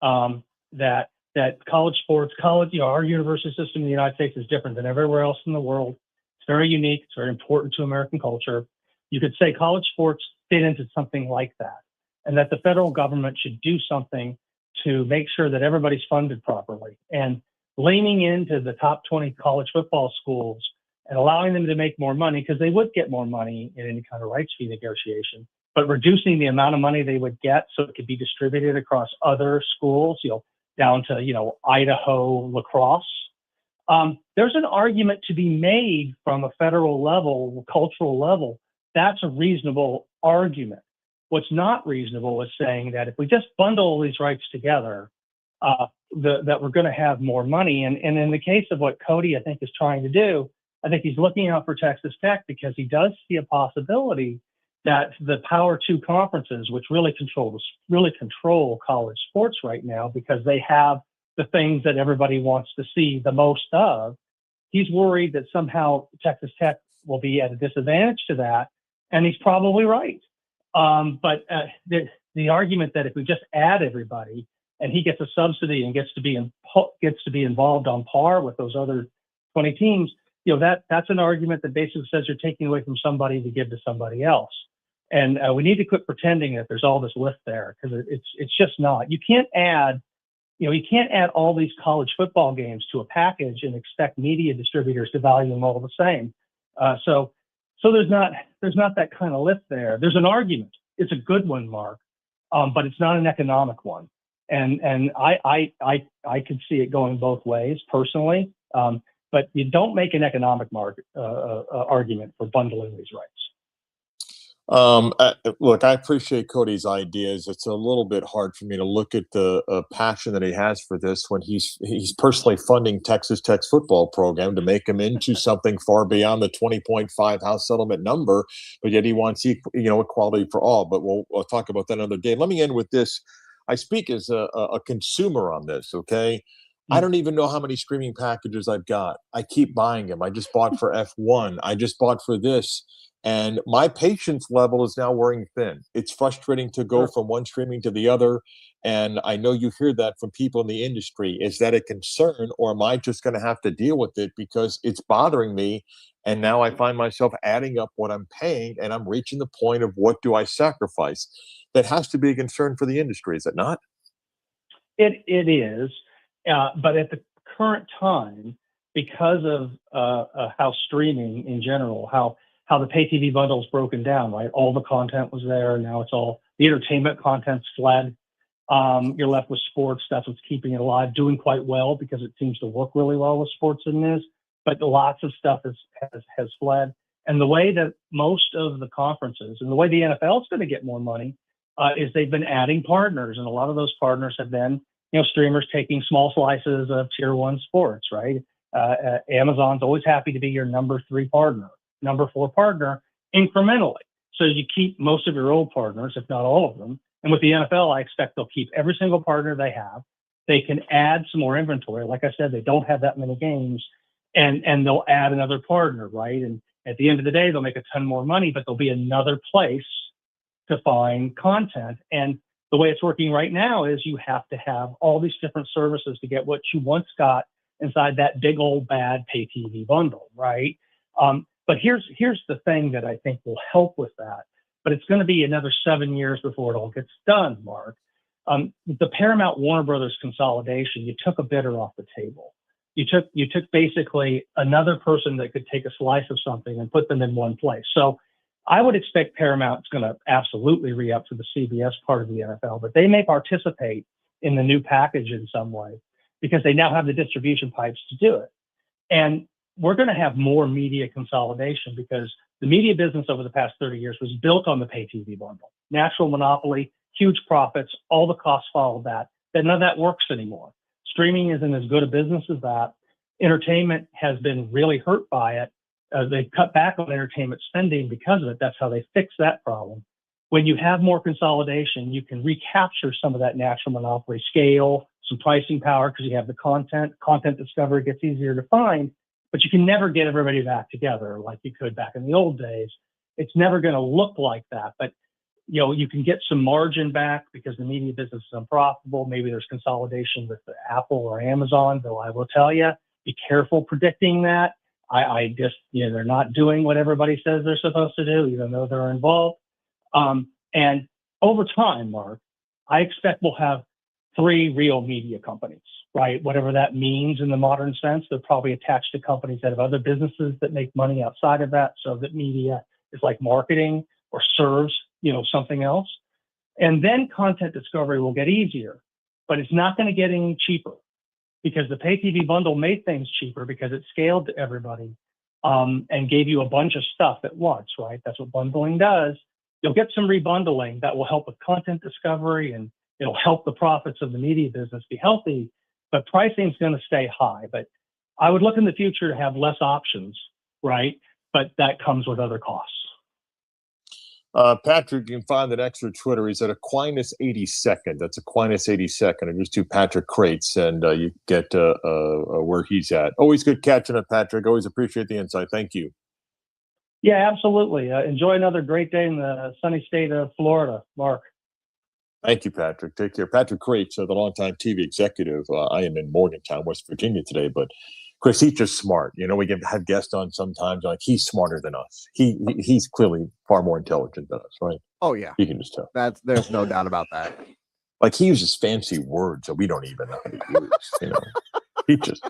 that college sports, our university system in the United States is different than everywhere else in the world. It's very unique. It's very important to American culture. You could say college sports fit into something like that, and that the federal government should do something to make sure that everybody's funded properly. And leaning into the top 20 college football schools and allowing them to make more money, because they would get more money in any kind of rights fee negotiation, but reducing the amount of money they would get so it could be distributed across other schools, down to, Idaho lacrosse. There's an argument to be made from a federal level, cultural level. That's a reasonable argument. What's not reasonable is saying that if we just bundle all these rights together, that we're going to have more money. And in the case of what Cody, I think, is trying to do, I think he's looking out for Texas Tech, because he does see a possibility that the Power 2 conferences, which really control college sports right now, because they have the things that everybody wants to see the most of, he's worried that somehow Texas Tech will be at a disadvantage to that, and he's probably right. But the argument that if we just add everybody and he gets a subsidy and gets to be involved on par with those other 20 teams, that's an argument that basically says you're taking away from somebody to give to somebody else. And we need to quit pretending that there's all this lift there, because it's just not. You can't add all these college football games to a package and expect media distributors to value them all the same. So there's not that kind of lift there. There's an argument. It's a good one, Mark, but it's not an economic one. And I could see it going both ways personally. But you don't make an economic argument for bundling these rights. Look, I appreciate Cody's ideas. It's a little bit hard for me to look at the passion that he has for this when he's personally funding Texas Tech's football program to make him into something far beyond the 20.5 House settlement number, but yet he wants equality for all. But we'll talk about that another day. Let me end with this. I speak as a consumer on this, okay? I don't even know how many streaming packages I've got. I keep buying them. I just bought for F1. I just bought for this. And my patience level is now wearing thin. It's frustrating to go from one streaming to the other. And I know you hear that from people in the industry. Is that a concern, or am I just going to have to deal with it because it's bothering me? And now I find myself adding up what I'm paying, and I'm reaching the point of what do I sacrifice? That has to be a concern for the industry, is it not? It is. But at the current time, because of how streaming in general, how the pay TV bundle is broken down, right? All the content was there. Now it's all the entertainment content's fled. You're left with sports. That's what's keeping it alive, doing quite well because it seems to work really well with sports and news. But lots of stuff has fled. And the way that most of the conferences and the way the NFL is going to get more money is they've been adding partners. And a lot of those partners have been, streamers taking small slices of tier 1 sports, right? Amazon's always happy to be your number 3 partner, number 4 partner incrementally. So you keep most of your old partners, if not all of them. And with the NFL, I expect they'll keep every single partner they have. They can add some more inventory. Like I said, they don't have that many games, and they'll add another partner, right? And at the end of the day, they'll make a ton more money, but there'll be another place to find content. And the way it's working right now is you have to have all these different services to get what you once got inside that big old bad pay TV bundle, right? But here's the thing that I think will help with that. But it's going to be another 7 years before it all gets done, Mark. The Paramount Warner Brothers consolidation, you took a bidder off the table. You took basically another person that could take a slice of something and put them in one place. So I would expect Paramount's going to absolutely re-up to the CBS part of the NFL, but they may participate in the new package in some way because they now have the distribution pipes to do it. And we're going to have more media consolidation because the media business over the past 30 years was built on the pay TV bundle. Natural monopoly, huge profits, all the costs followed that. But none of that works anymore. Streaming isn't as good a business as that. Entertainment has been really hurt by it. They cut back on entertainment spending because of it. That's how they fix that problem. When you have more consolidation, you can recapture some of that natural monopoly scale, some pricing power because you have the content. Content discovery gets easier to find, but you can never get everybody back together like you could back in the old days. It's never going to look like that, but you can get some margin back because the media business is unprofitable. Maybe there's consolidation with Apple or Amazon, though I will tell you, be careful predicting that. I just, they're not doing what everybody says they're supposed to do, even though they're involved. And over time, Mark, I expect we'll have 3 real media companies. right? Whatever that means in the modern sense. They're probably attached to companies that have other businesses that make money outside of that, so that media is like marketing or serves, something else. And then content discovery will get easier, but it's not going to get any cheaper, because the pay TV bundle made things cheaper because it scaled to everybody, and gave you a bunch of stuff at once, right? That's what bundling does. You'll get some rebundling that will help with content discovery, and it'll help the profits of the media business be healthy, but pricing is going to stay high. But I would look in the future to have less options, right? But that comes with other costs. Patrick, you can find that extra Twitter. He's at Aquinas82nd. That's Aquinas82nd. And just do Patrick Crates, and you get where he's at. Always good catching up, Patrick. Always appreciate the insight. Thank you. Yeah, absolutely. Enjoy another great day in the sunny state of Florida, Mark. Thank you, Patrick. Take care. Patrick Crates, the longtime TV executive. I am in Morgantown, West Virginia today, but Chris, he's just smart. We have guests on sometimes, like, he's smarter than us. He's clearly far more intelligent than us, right? Oh yeah, You can just tell. there's no doubt about that. Like, he uses fancy words that we don't even know how to use. He just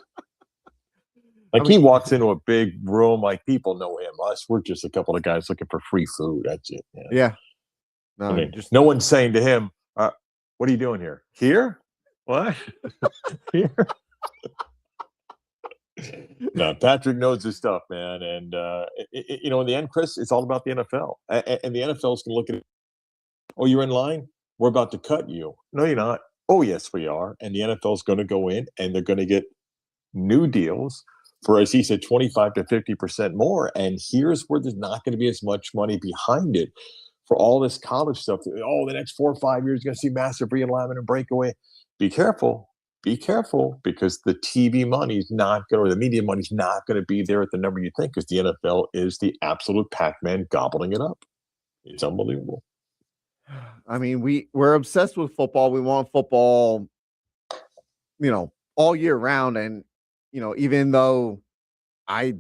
he walks into a big room, like, people know him. Us, we're just a couple of guys looking for free food. That's it. Yeah. No, No one's saying to him, "What are you doing here? Here? What? Here?" No, Patrick knows his stuff, man. And, in the end, Chris, it's all about the NFL. And the NFL is going to look at it. Oh, you're in line? We're about to cut you. No, you're not. Oh, yes, we are. And the NFL is going to go in, and they're going to get new deals for, as he said, 25 to 50% more. And here's where there's not going to be as much money behind it for all this college stuff. Oh, the next 4 or 5 years, you're going to see massive realignment and breakaway. Be careful. Be careful, because the TV money's not going to, or the media money's not going to be there at the number you think, because the NFL is the absolute Pac-Man gobbling it up. It's unbelievable. I mean, we're obsessed with football. We want football, all year round. And, even though I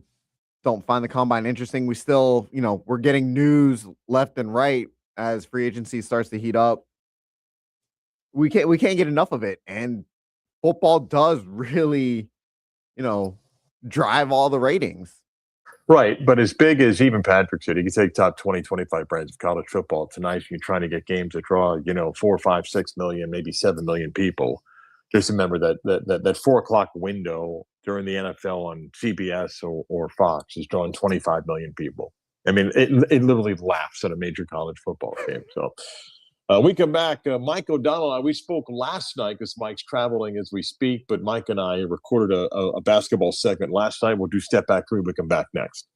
don't find the combine interesting, we still, we're getting news left and right as free agency starts to heat up. We can't get enough of it. And football does really, drive all the ratings. Right. But as big as even Patrick said, you can take top 20, 25 brands of college football tonight. You're trying to get games that draw, 4, 5, 6 million, maybe 7 million people. Just remember that 4 o'clock window during the NFL on CBS or Fox is drawing 25 million people. I mean, it literally laughs at a major college football game. So we come back. Mike O'Donnell and I, we spoke last night because Mike's traveling as we speak, but Mike and I recorded a basketball segment last night. We'll do Step Back 3. We come back next.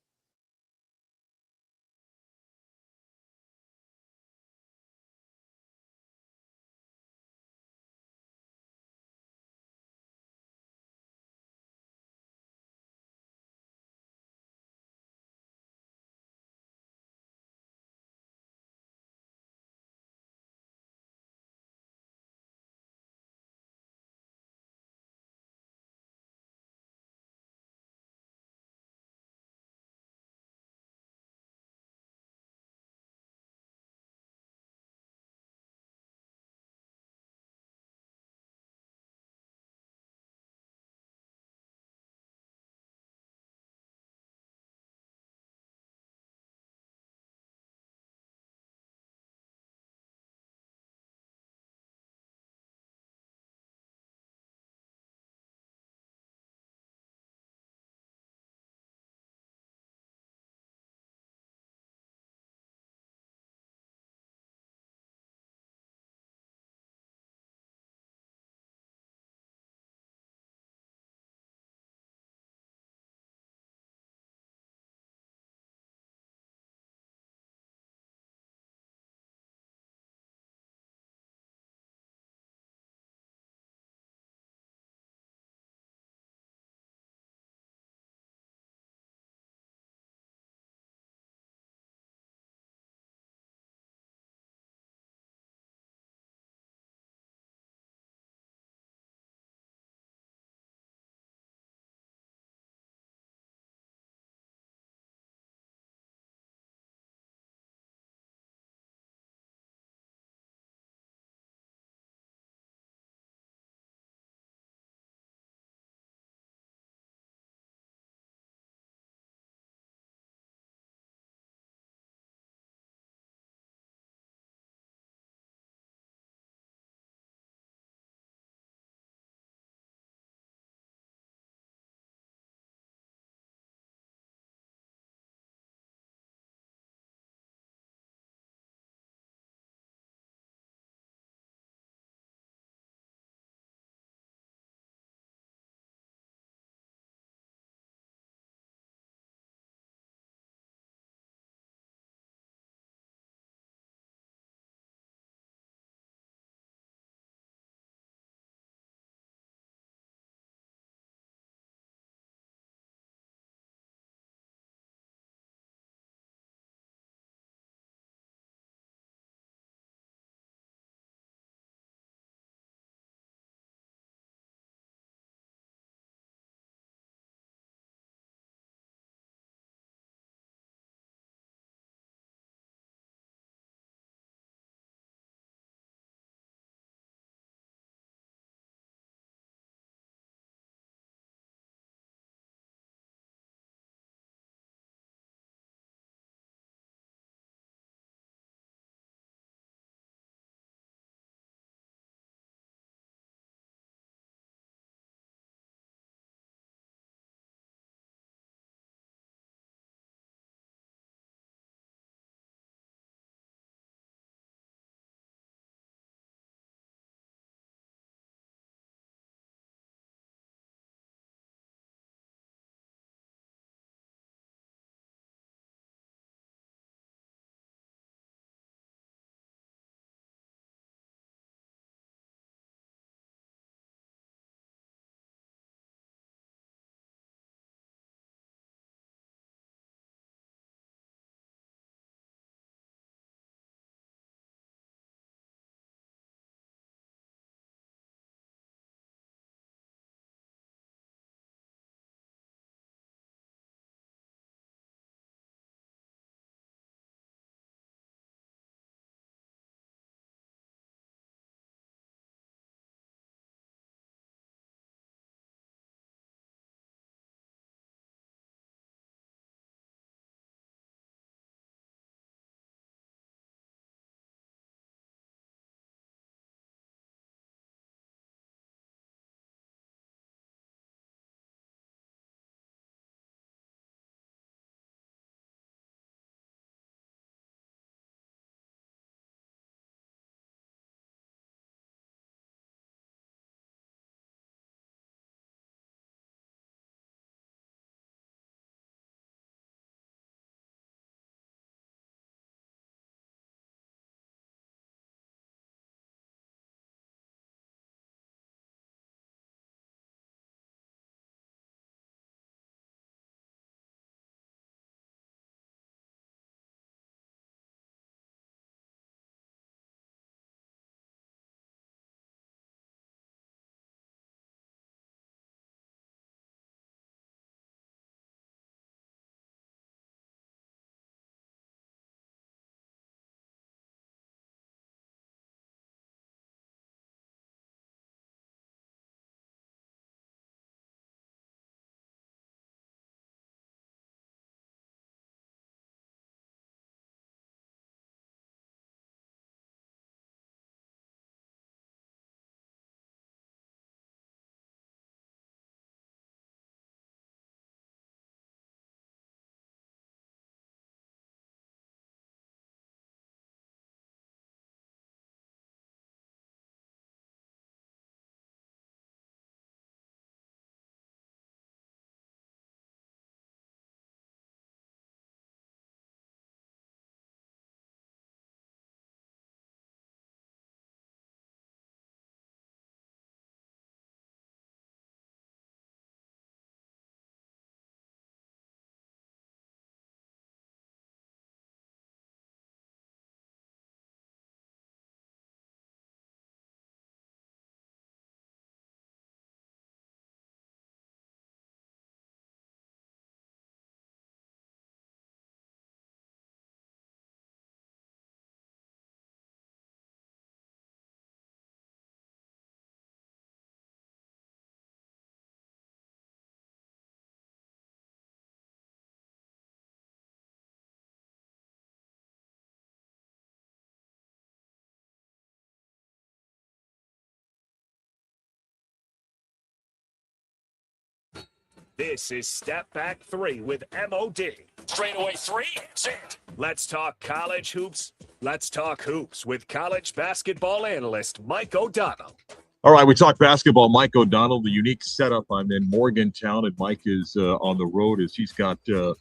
This is Step Back 3 with MOD. Straightaway 3, it's it. Let's talk college hoops. Let's talk hoops with college basketball analyst Mike O'Donnell. All right, we talk basketball. Mike O'Donnell, the unique setup. I'm in Morgantown, and Mike is on the road as he's got the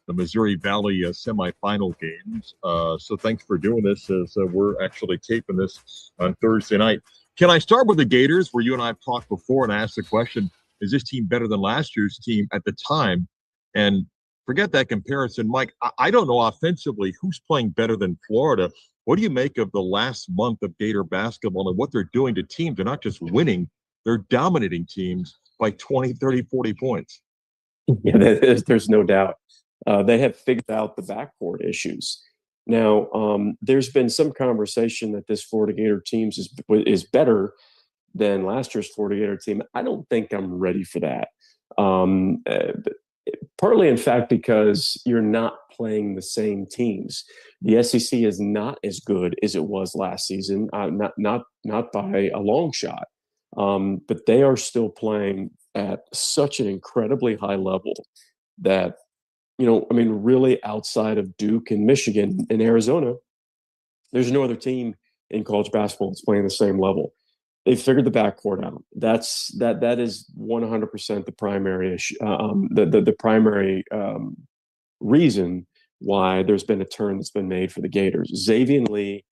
Missouri Valley semifinal games. So thanks for doing this as we're actually taping this on Thursday night. Can I start with the Gators, where you and I have talked before, and I asked the question, is this team better than last year's team at the time? And forget that comparison, Mike. I don't know offensively who's playing better than Florida. What do you make of the last month of Gator basketball and what they're doing to teams? They're not just winning, they're dominating teams by 20, 30, 40 points. Yeah, there's no doubt. They have figured out the backcourt issues. Now, there's been some conversation that this Florida Gator team is better than last year's Florida Gator team. I don't think I'm ready for that. Partly, in fact, because you're not playing the same teams. The SEC is not as good as it was last season, not by a long shot. But they are still playing at such an incredibly high level that, really outside of Duke and Michigan and Arizona, there's no other team in college basketball that's playing the same level. They figured the backcourt out. That is 100% the primary issue, the primary reason why there's been a turn that's been made for the Gators. Xavier Lee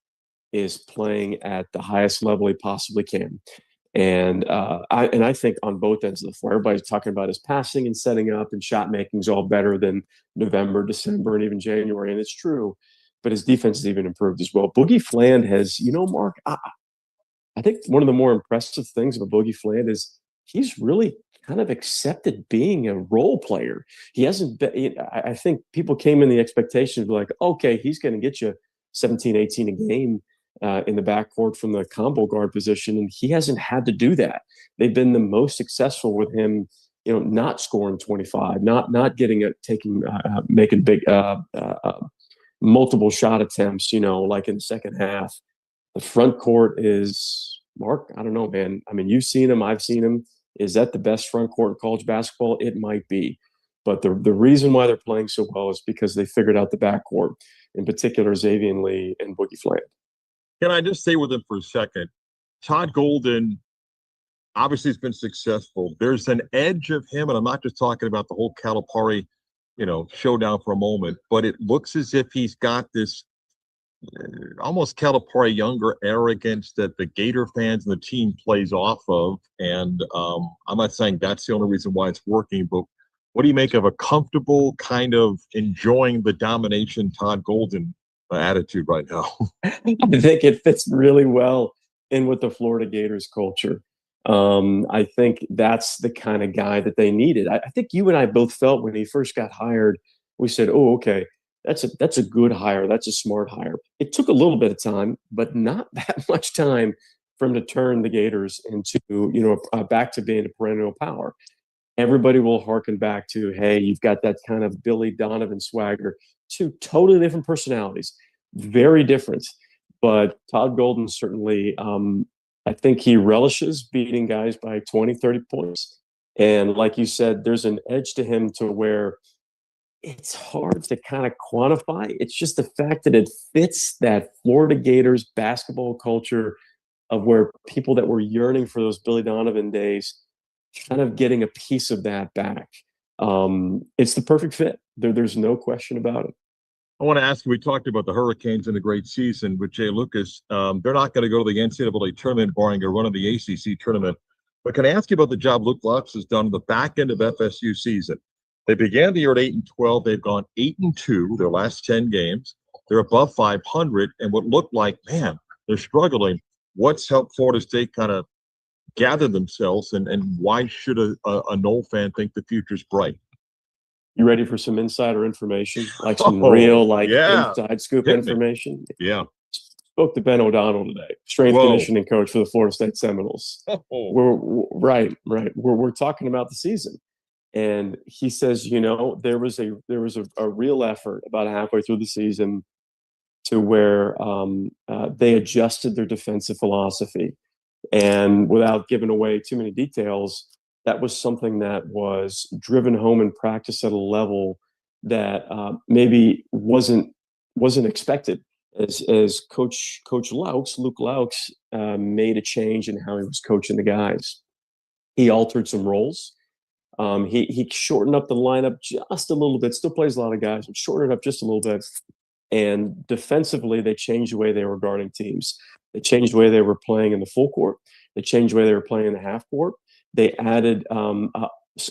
is playing at the highest level he possibly can, and I think on both ends of the floor, everybody's talking about his passing and setting up and shot making is all better than November, December, and even January, and it's true. But his defense has even improved as well. Boogie Fland has, Mark, I think one of the more impressive things about Boogie Fland is he's really kind of accepted being a role player. He hasn't been, I think people came in the expectation of like, okay, he's going to get you 17, 18 a game in the backcourt from the combo guard position. And he hasn't had to do that. They've been the most successful with him, not scoring 25, not making big, multiple shot attempts, like in the second half. The front court is, Mark, I don't know, man. I mean, you've seen him. I've seen him. Is that the best front court in college basketball? It might be. But the reason why they're playing so well is because they figured out the backcourt, in particular, Xavier Lee and Boogie Fland. Can I just stay with him for a second? Todd Golden obviously has been successful. There's an edge of him, and I'm not just talking about the whole Calipari, showdown for a moment, but it looks as if he's got this almost Calipari younger arrogance that the Gator fans and the team plays off of. And I'm not saying that's the only reason why it's working, but what do you make of a comfortable kind of enjoying the domination Todd Golden attitude right now? I think it fits really well in with the Florida Gators culture. I think that's the kind of guy that they needed. I think you and I both felt when he first got hired, we said, oh, okay, that's a good hire. That's a smart hire. It took a little bit of time, but not that much time for him to turn the Gators into, back to being a perennial power. Everybody will harken back to, hey, you've got that kind of Billy Donovan swagger, two totally different personalities, very different. But Todd Golden certainly, I think he relishes beating guys by 20, 30 points. And like you said, there's an edge to him to where it's hard to kind of quantify. It's just the fact that it fits that Florida Gators basketball culture of where people that were yearning for those Billy Donovan days kind of getting a piece of that back. It's the perfect fit. There's no question about it. I want to ask you, we talked about the Hurricanes in a great season with Jay Lucas. They're not going to go to the NCAA tournament barring a run of the ACC tournament. But can I ask you about the job Luke Lutz has done on the back end of FSU season? They began the year at 8-12. They've gone 8-2 their last 10 games. They're above 500, and what looked like, man, they're struggling. What's helped Florida State kind of gather themselves, and why should a Noel fan think the future's bright? You ready for some insider information, like some real, inside scoop information? Yeah. Spoke to Ben O'Donnell today, strength conditioning coach for the Florida State Seminoles. We're talking about the season. And he says, there was a real effort about halfway through the season to where they adjusted their defensive philosophy. And without giving away too many details, that was something that was driven home in practice at a level that maybe wasn't expected. As Coach Luke Laux, made a change in how he was coaching the guys. He altered some roles. He shortened up the lineup just a little bit. Still plays a lot of guys, but shortened it up just a little bit. And defensively, they changed the way they were guarding teams. They changed the way they were playing in the full court. They changed the way they were playing in the half court. They added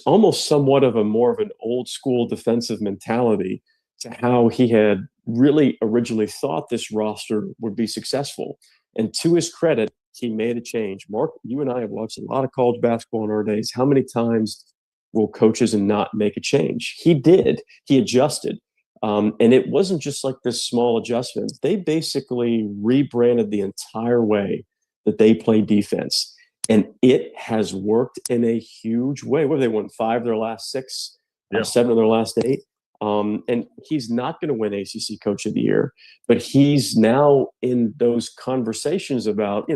almost somewhat of more of an old school defensive mentality to how he had really originally thought this roster would be successful. And to his credit, he made a change. Mark, you and I have watched a lot of college basketball in our days. How many times will coaches not make a change? He did. He adjusted. And it wasn't just like this small adjustment. They basically rebranded the entire way that they play defense. And it has worked in a huge way. What have they won? 5 of their last 6, 7 of their last 8. And he's not going to win ACC Coach of the Year, but he's now in those conversations about,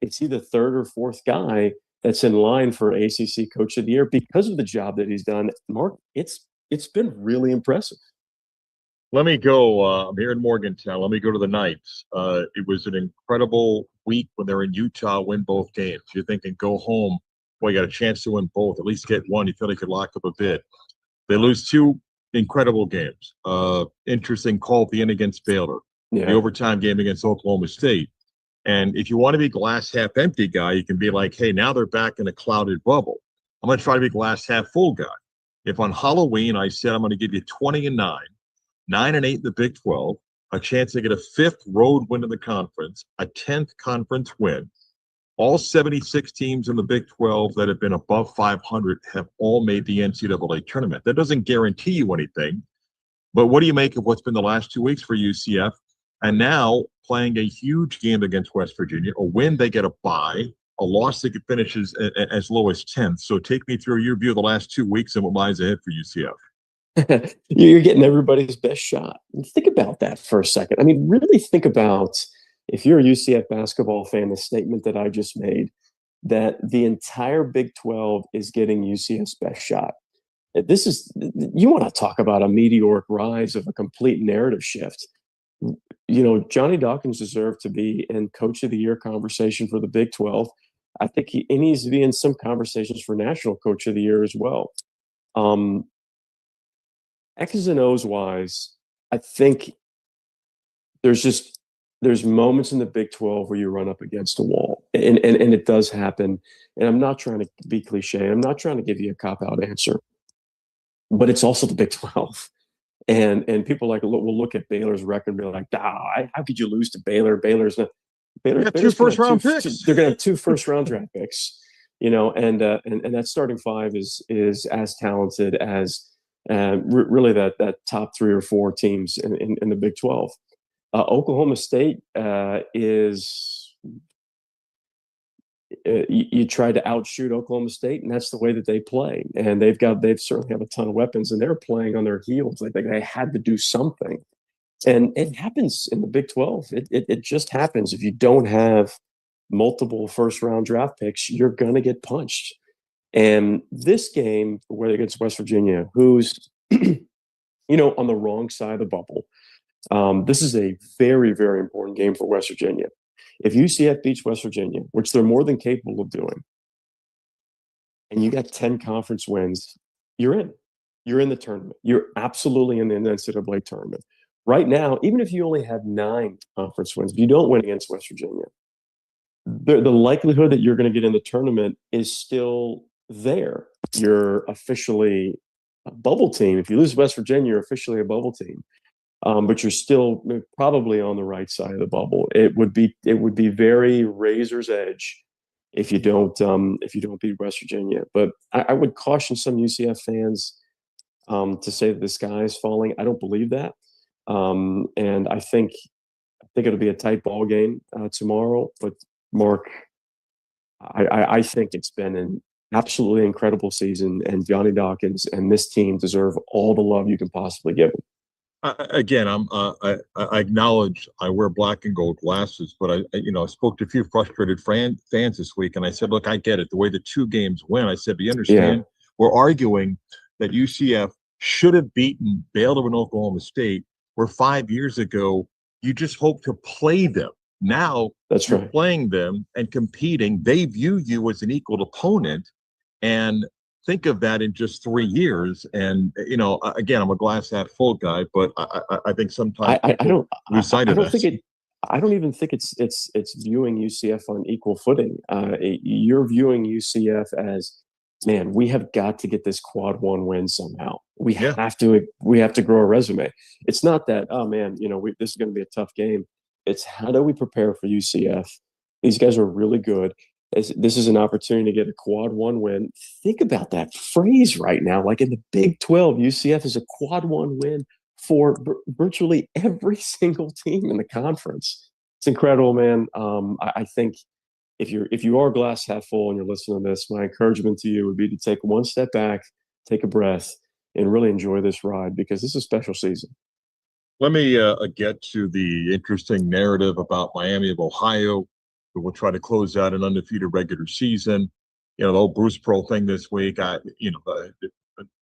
it's either third or fourth guy that's in line for ACC Coach of the Year because of the job that he's done. Mark, it's been really impressive. Let me go. I'm here in Morgantown. Let me go to the Knights. It was an incredible week when they're in Utah, win both games. You're thinking, go home. Boy, you got a chance to win both. At least get one. You feel they could lock up a bit. They lose 2 incredible games. Interesting call at the end against Baylor. Yeah. The overtime game against Oklahoma State. And if you want to be glass half empty guy, you can be like, hey, now they're back in a clouded bubble. I'm going to try to be glass half full guy. If on Halloween I said I'm going to give you 20-9, 9-8 in the Big 12, a chance to get a 5th road win in the conference, a 10th conference win. All 76 teams in the Big 12 that have been above 500 have all made the NCAA tournament. That doesn't guarantee you anything, but what do you make of what's been the last 2 weeks for UCF? And now playing a huge game against West Virginia, a win, they get a bye, a loss that finishes as low as 10th. So take me through your view of the last 2 weeks and what lies ahead for UCF. You're getting everybody's best shot. Think about that for a second. I mean, really think about, if you're a UCF basketball fan, the statement that I just made, that the entire Big 12 is getting UCF's best shot. You want to talk about a meteoric rise of a complete narrative shift. Johnny Dawkins deserved to be in Coach of the Year conversation for the Big 12. I think he needs to be in some conversations for National Coach of the Year as well. X's and O's wise, I think there's moments in the Big 12 where you run up against a wall, and it does happen. And I'm not trying to be cliche. I'm not trying to give you a cop-out answer, but it's also the Big 12. And people will look at Baylor's record and be like, how could you lose to Baylor? Baylor's 2 first-round picks. They're going to have 2 first-round draft picks, and that starting 5 is as talented as really that top 3 or 4 teams in the Big 12. Oklahoma State is you try to outshoot Oklahoma State, and that's the way that they play. And they certainly have a ton of weapons, and they're playing on their heels. Like they had to do something, and it happens in the Big 12. It just happens. If you don't have multiple first-round draft picks, you're gonna get punched. And this game, where against West Virginia, who's on the wrong side of the bubble. This is a very, very important game for West Virginia. If UCF beats West Virginia, which they're more than capable of doing, and you got 10 conference wins, you're in. You're in the tournament. You're absolutely in the NCAA tournament. Right now, even if you only have 9 conference wins, if you don't win against West Virginia, the likelihood that you're going to get in the tournament is still there. You're officially a bubble team. If you lose West Virginia, you're officially a bubble team. But you're still probably on the right side of the bubble. It would be very razor's edge if you don't beat West Virginia. But I would caution some UCF fans to say that the sky is falling. I don't believe that, and I think it'll be a tight ball game tomorrow. But Mark, I think it's been an absolutely incredible season, and Johnny Dawkins and this team deserve all the love you can possibly give them. Again, I acknowledge I wear black and gold glasses, but I spoke to a few frustrated fans this week, and I said, look, I get it. The way the two games went, I said, but you understand, we're arguing that UCF should have beaten Baylor and Oklahoma State, where 5 years ago you just hope to play them. Now That's you're right. playing them and competing. They view you as an equal opponent, and think of that in just 3 years. And again, I'm a glass half full guy, but I think sometimes I don't lose sight I of don't think that. it I don't even think it's viewing UCF on equal footing. You're viewing UCF as, man, we have got to get this quad one win somehow. We Yeah. have to grow a resume. It's not that, oh man, this is going to be a tough game. It's how do we prepare for UCF? These guys are really good. This is an opportunity to get a quad one win. Think about that phrase right now. Like in the Big 12, UCF is a quad one win for virtually every single team in the conference. It's incredible, man. I think if you are glass half full and you're listening to this, my encouragement to you would be to take one step back, take a breath, and really enjoy this ride, because this is a special season. Let me get to the interesting narrative about Miami of Ohio, who will try to close out an undefeated regular season. The whole Bruce Pearl thing this week. I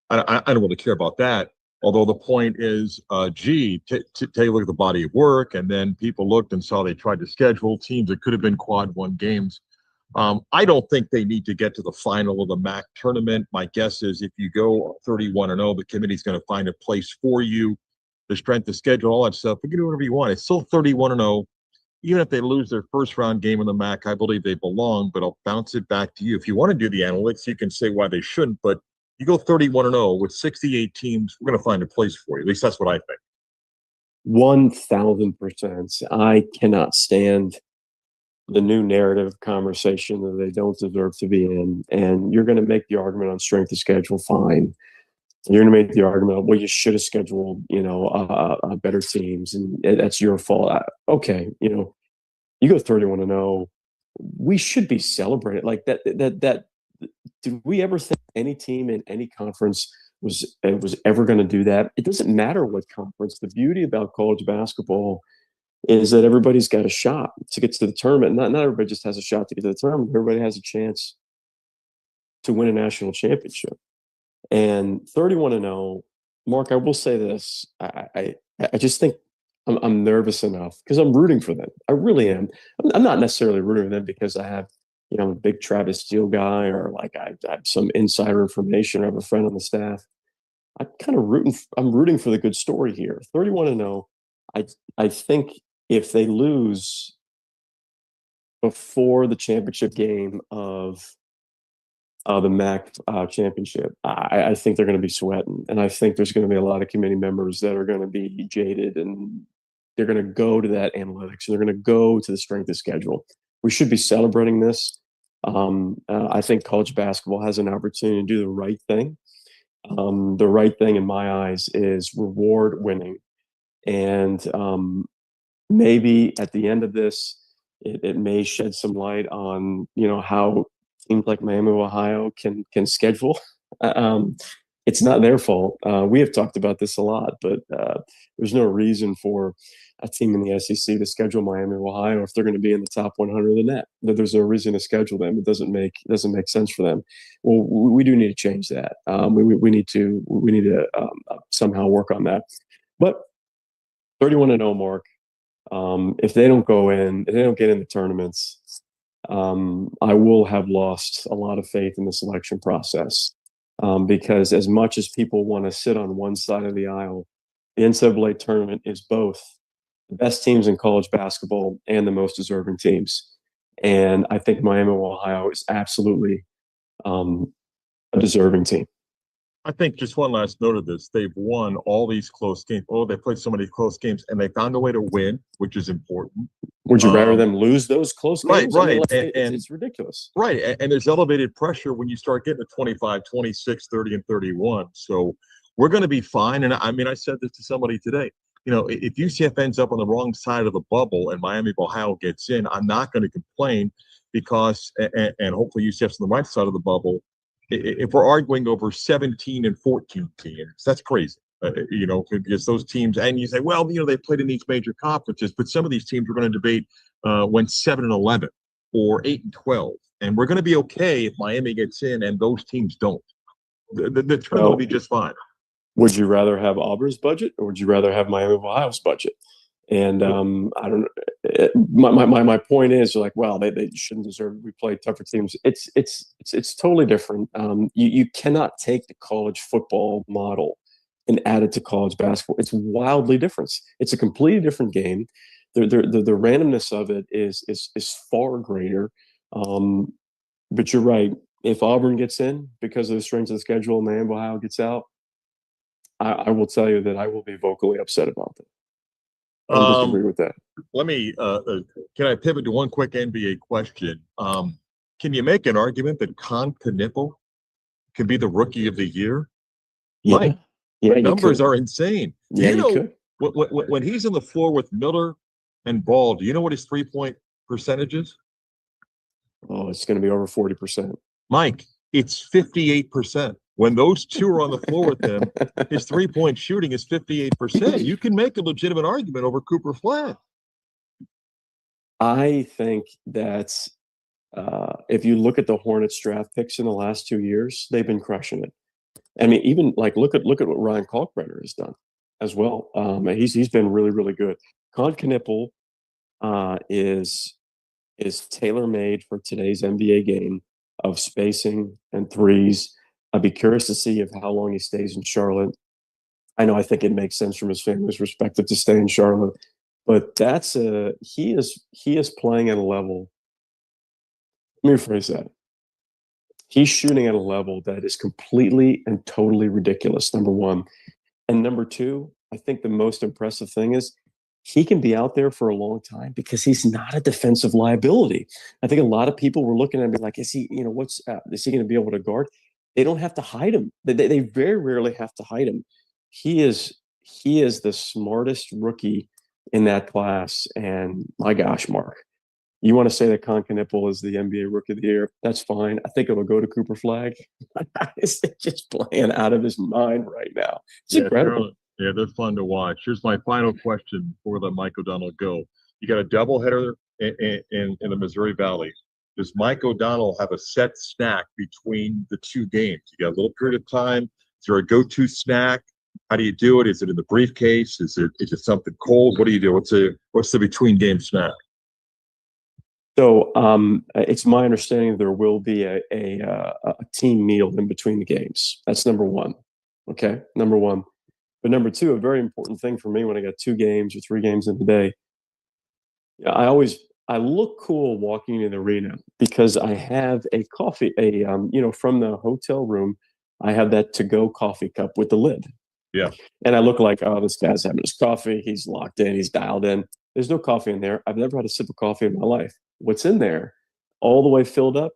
don't really care about that. Although the point is, take a look at the body of work, and then people looked and saw they tried to schedule teams that could have been quad one games. I don't think they need to get to the final of the MAC tournament. My guess is if you go 31-0, the committee's going to find a place for you. The strength of schedule, all that stuff. You can do whatever you want. It's still 31-0. Even if they lose their first round game in the MAC, I believe they belong, but I'll bounce it back to you. If you want to do the analytics, you can say why they shouldn't, but you go 31-0 with 68 teams, we're going to find a place for you. At least that's what I think. 1000%. I cannot stand the new narrative conversation that they don't deserve to be in. And you're going to make the argument on strength of schedule, fine. You're going to make the argument, well, you should have scheduled, better teams, and that's your fault. Okay, you go 31-0. We should be celebrated like that. Did we ever think any team in any conference was ever going to do that? It doesn't matter what conference. The beauty about college basketball is that everybody's got a shot to get to the tournament. Not everybody just has a shot to get to the tournament. Everybody has a chance to win a national championship. And 31-0, Mark, I will say this. I just think I'm nervous enough because I'm rooting for them. I really am. I'm not necessarily rooting for them because I have, I'm a big Travis Steele guy, or like I have some insider information, or I have a friend on the staff. I'm rooting for the good story here. 31-0. I think if they lose before the championship game of the MAC championship, I think they're going to be sweating. And I think there's going to be a lot of committee members that are going to be jaded, and they're going to go to that analytics, and they're going to go to the strength of schedule. We should be celebrating this. I think college basketball has an opportunity to do the right thing. The right thing in my eyes is reward winning. And maybe at the end of this, it may shed some light on, how teams like Miami, Ohio can schedule. It's not their fault. We have talked about this a lot, but there's no reason for a team in the SEC to schedule Miami, Ohio if they're going to be in the top 100 of the net. There's no reason to schedule them. It doesn't make sense for them. Well, we do need to change that. We need to somehow work on that. But 31-0, Mark. If they don't go in, if they don't get in the tournaments, I will have lost a lot of faith in the selection process, because as much as people want to sit on one side of the aisle, the NCAA tournament is both the best teams in college basketball and the most deserving teams. And I think Miami, Ohio is absolutely a deserving team. I think just one last note of this. They've won all these close games. Oh, they played so many close games, and they found a way to win, which is important. Would you rather them lose those close games? Right. I mean, it's ridiculous. Right. And there's elevated pressure when you start getting to 25, 26, 30, and 31. So we're going to be fine. And I mean, I said this to somebody today. If UCF ends up on the wrong side of the bubble and Miami of Ohio gets in, I'm not going to complain, because, and hopefully UCF's on the right side of the bubble. If we're arguing over 17 and 14 teams, that's crazy. Because those teams, and you say, well, they played in these major conferences, but some of these teams we're going to debate went 7-11 or 8-12, and we're going to be okay if Miami gets in and those teams don't. The tournament will be just fine. Would you rather have Auburn's budget, or would you rather have Miami of Ohio's budget? And I don't know. My point is, like, well, they shouldn't deserve. We play tougher teams. It's totally different. You cannot take the college football model and add it to college basketball. It's wildly different. It's a completely different game. The randomness of it is far greater. But you're right. If Auburn gets in because of the strength of the schedule and Miami of Ohio gets out, I will tell you that I will be vocally upset about that. I disagree with that. Let me. Can I pivot to one quick NBA question? Can you make an argument that Con Knipple can be the Rookie of the Year? Yeah, Mike, the numbers are insane. Yeah, you could. When he's on the floor with Miller and Ball, do you know what his 3-point percentage is? Oh, it's going to be over 40%. Mike, it's 58%. When those two are on the floor with him, his 3-point shooting is 58%. You can make a legitimate argument over Cooper Flag. I think that if you look at the Hornets draft picks in the last 2 years, they've been crushing it. I mean, even like look at what Ryan Kalkbrenner has done as well. He's been really, really good. Con Knipple is tailor-made for today's NBA game of spacing and threes. I'd be curious to see how long he stays in Charlotte. I think it makes sense from his family's perspective to stay in Charlotte, but he is playing at a level. Let me rephrase that. He's shooting at a level that is completely and totally ridiculous, number one. And number two, I think the most impressive thing is he can be out there for a long time because he's not a defensive liability. I think a lot of people were looking at him like, is he, is he going to be able to guard? They don't have to hide him. They very rarely have to hide him. He is the smartest rookie in that class. And my gosh, Mark, you want to say that Con Knipple is the NBA Rookie of the Year? That's fine. I think it'll go to Cooper Flag. He's just playing out of his mind right now. It's incredible. Yeah, they're fun to watch. Here's my final question before the Mike O'Donnell go. You got a doubleheader in the Missouri Valley. Does Mike O'Donnell have a set snack between the two games? You got a little period of time. Is there a go-to snack? How do you do it? Is it in the briefcase? Is it something cold? What do you do? What's the between game snack? So it's my understanding there will be a team meal in between the games. That's number one. Okay, number one. But number two, a very important thing for me when I got 2 games or 3 games in the day, I look cool walking in the arena because I have a coffee, from the hotel room, I have that to-go coffee cup with the lid. Yeah. And I look like, oh, this guy's having his coffee. He's locked in. He's dialed in. There's no coffee in there. I've never had a sip of coffee in my life. What's in there? All the way filled up,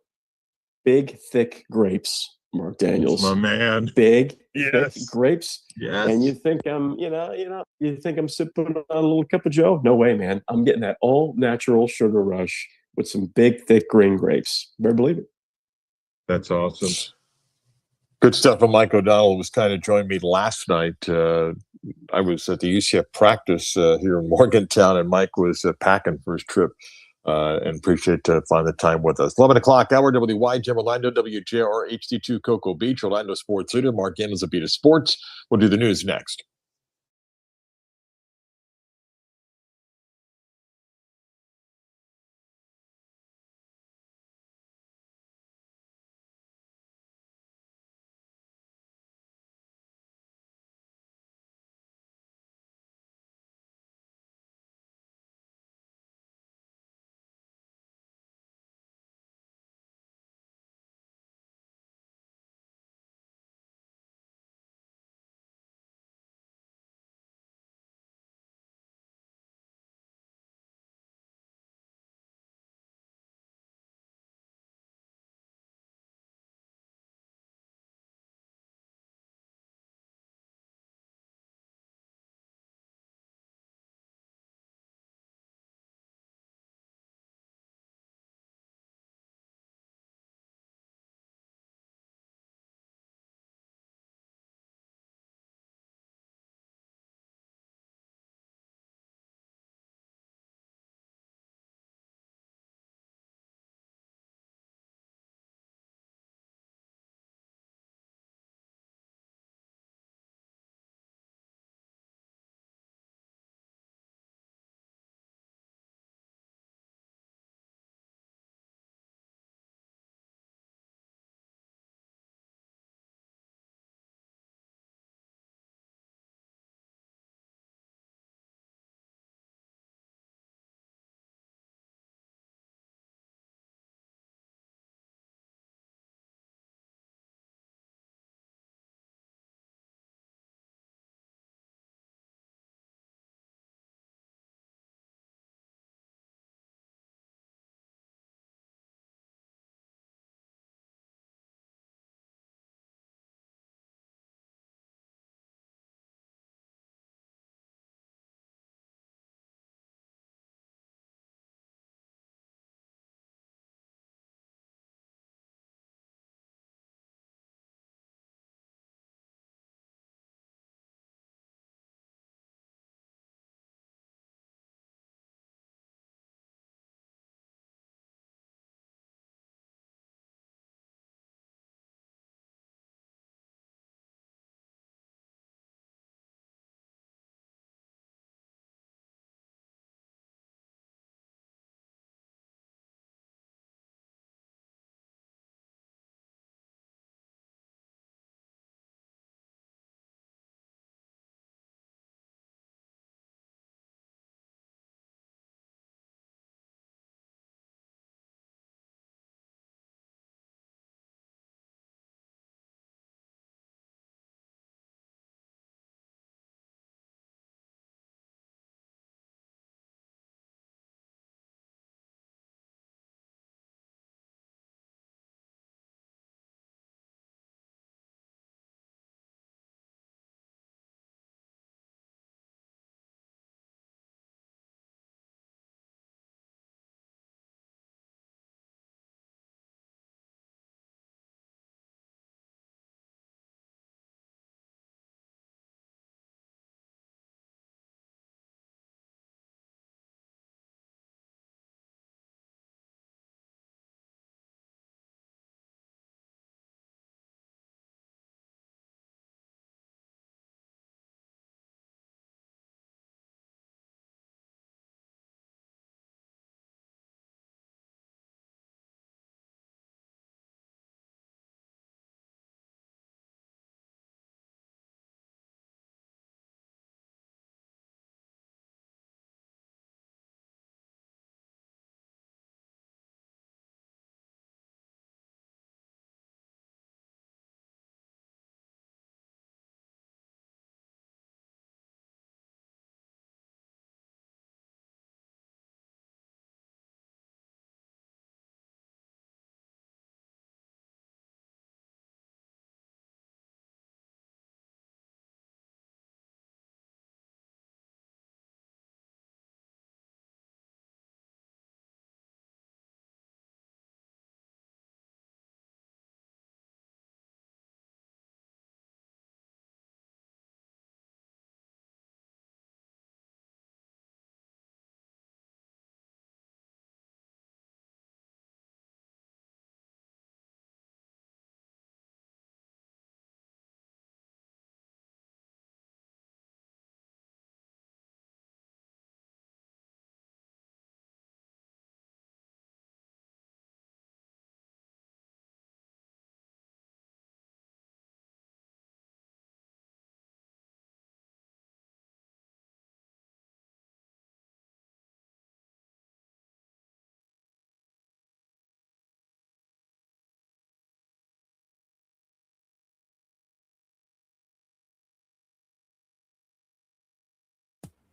big, thick grapes. Marc Daniels, my man, big, yes, thick grapes. Yes. And you think I'm, you think I'm sipping on a little cup of Joe? No way, man. I'm getting that all natural sugar rush with some big, thick green grapes. Better believe it. That's awesome. Good stuff from Mike O'Donnell. Was kind of joined me last night. I was at the UCF practice here in Morgantown, and Mike was packing for his trip. And appreciate finding the time with us. 11 o'clock hour, WYGM Orlando, WJR HD2 Cocoa Beach, Orlando Sports Leader. Marc Daniels of Beat Sports. We'll do the news next.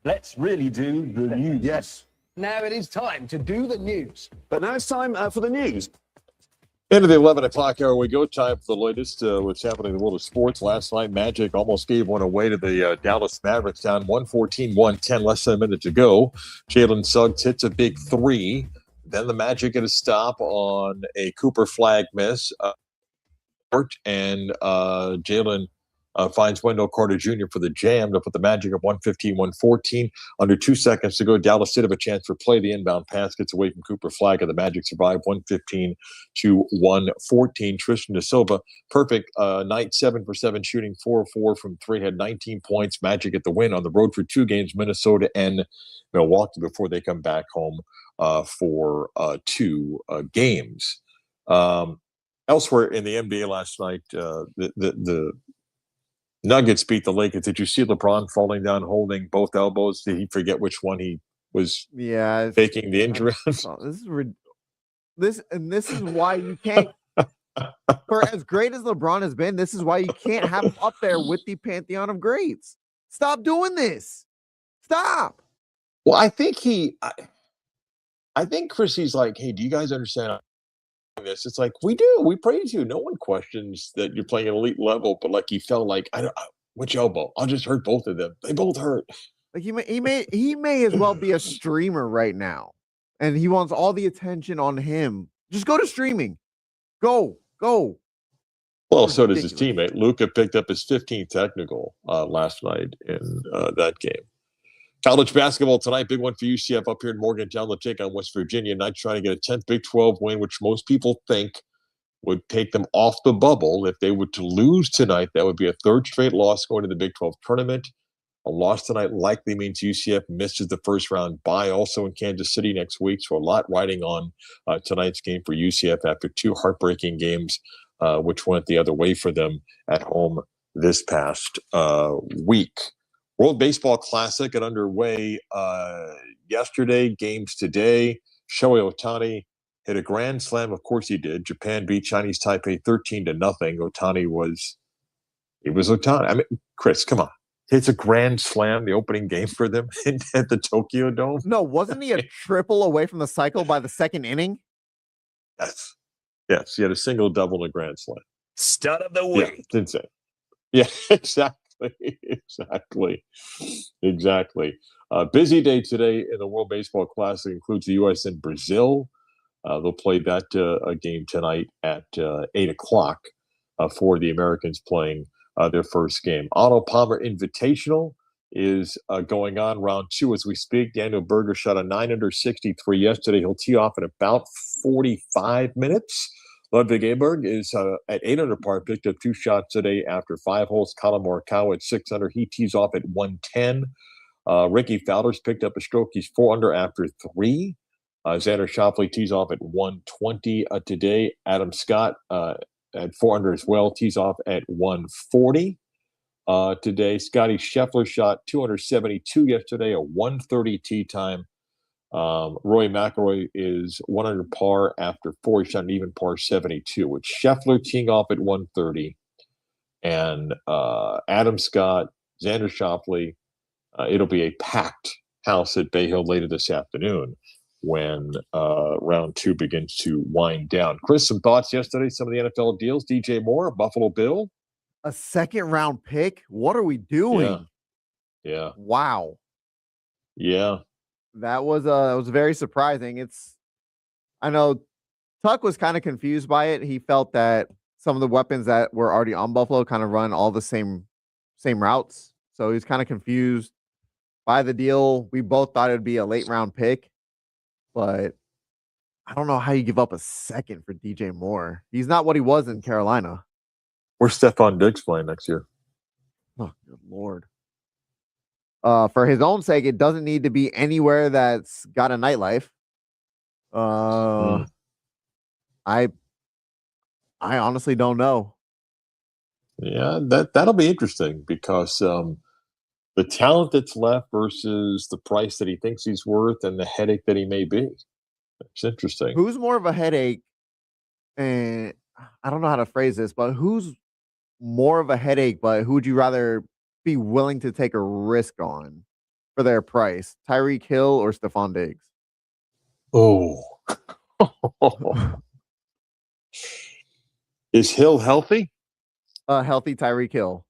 Let's really do the news. Yes. Now it is time to do the news. But now it's time for the news. Into the 11 o'clock hour we go. Time for the latest what's happening in the world of sports. Last night, Magic almost gave one away to the Dallas Mavericks, down 114-110, less than a minute to go. Jalen Suggs hits a big three. Then the Magic get a stop on a Cooper Flag miss. And Jalen finds Wendell Carter Jr. for the jam to put the Magic at 115-114. Under 2 seconds to go, Dallas did have a chance for play. The inbound pass gets away from Cooper Flag, and the Magic survive 115-114. Tristan Da Silva, perfect night, 7 for 7 shooting, 4 4 from 3, had 19 points. Magic at the win on the road for 2 games, Minnesota and Milwaukee, before they come back home for 2 games. Elsewhere in the NBA last night, the Nuggets beat the Lakers. Did you see LeBron falling down holding both elbows? Did he forget which one he was faking the injury on? This is why you can't. For as great as LeBron has been, this is why you can't have him up there with the pantheon of greats. Stop doing this. Stop. Well, I think Chris, he's like, hey, do you guys understand this? It's like, we do. We praise you. No one questions that you're playing at elite level, but like he felt like, which elbow? I'll just hurt both of them. They both hurt. Like he may as well be a streamer right now, and he wants all the attention on him. Just go to streaming. Go. Well, so does his teammate. Luka picked up his 15th technical last night in that game. College basketball tonight, big one for UCF up here in Morgantown. They'll take on West Virginia. Not trying to get a 10th Big 12 win, which most people think would take them off the bubble. If they were to lose tonight, that would be a 3rd straight loss going to the Big 12 tournament. A loss tonight likely means UCF misses the first round bye, also in Kansas City next week. So a lot riding on tonight's game for UCF after 2 heartbreaking games, which went the other way for them at home this past week. World Baseball Classic got underway yesterday. Games today. Shohei Ohtani hit a grand slam. Of course he did. Japan beat Chinese Taipei 13-0. Ohtani was Ohtani. I mean, Chris, come on. It's a grand slam, the opening game for them at the Tokyo Dome. No, wasn't he a triple away from the cycle by the 2nd inning? Yes. He had a single, double, and a grand slam. Stud of the week. Yeah, it's insane. Yeah, exactly. Busy day today in the World Baseball Classic. Includes the U.S. and Brazil. They'll play that game tonight at 8 o'clock for the Americans playing their first game. Otto Palmer Invitational is going on round 2 as we speak. Daniel Berger shot a 963 yesterday. He'll tee off in about 45 minutes. Ludwig Aberg is at 800 par, picked up 2 shots today after 5 holes. Colin Morikawa at 600. He tees off at 110. Ricky Fowler's picked up a stroke. He's 4 under after 3. Xander Schauffele tees off at 120 today. Adam Scott at 4 under as well, tees off at 140 today. Scotty Scheffler shot 272 yesterday, a 130 tee time. Roy McIlroy is 100 par after 4. He shot an even par 72, with Scheffler teeing off at 130 and Adam Scott, Xander Schauffele. It'll be a packed house at Bay Hill later this afternoon when round 2 begins to wind down. Chris, some thoughts yesterday, some of the NFL deals. DJ Moore, Buffalo Bill. A 2nd round pick? What are we doing? Yeah. Wow. Yeah. That was very surprising. I know Tuck was kind of confused by it. He felt that some of the weapons that were already on Buffalo kind of run all the same routes. So he's kind of confused by the deal. We both thought it would be a late round pick, but I don't know how you give up a 2nd for DJ Moore. He's not what he was in Carolina. Where's Stephon Diggs playing next year? Oh, good Lord. For his own sake, it doesn't need to be anywhere that's got a nightlife. I honestly don't know. Yeah, that'll be interesting because the talent that's left versus the price that he thinks he's worth and the headache that he may be. It's interesting. Who's more of a headache? And I don't know how to phrase this, but who's more of a headache, but who would you rather be willing to take a risk on for their price? Tyreek Hill or Stephon Diggs? Oh. Is Hill healthy? Healthy Tyreek Hill.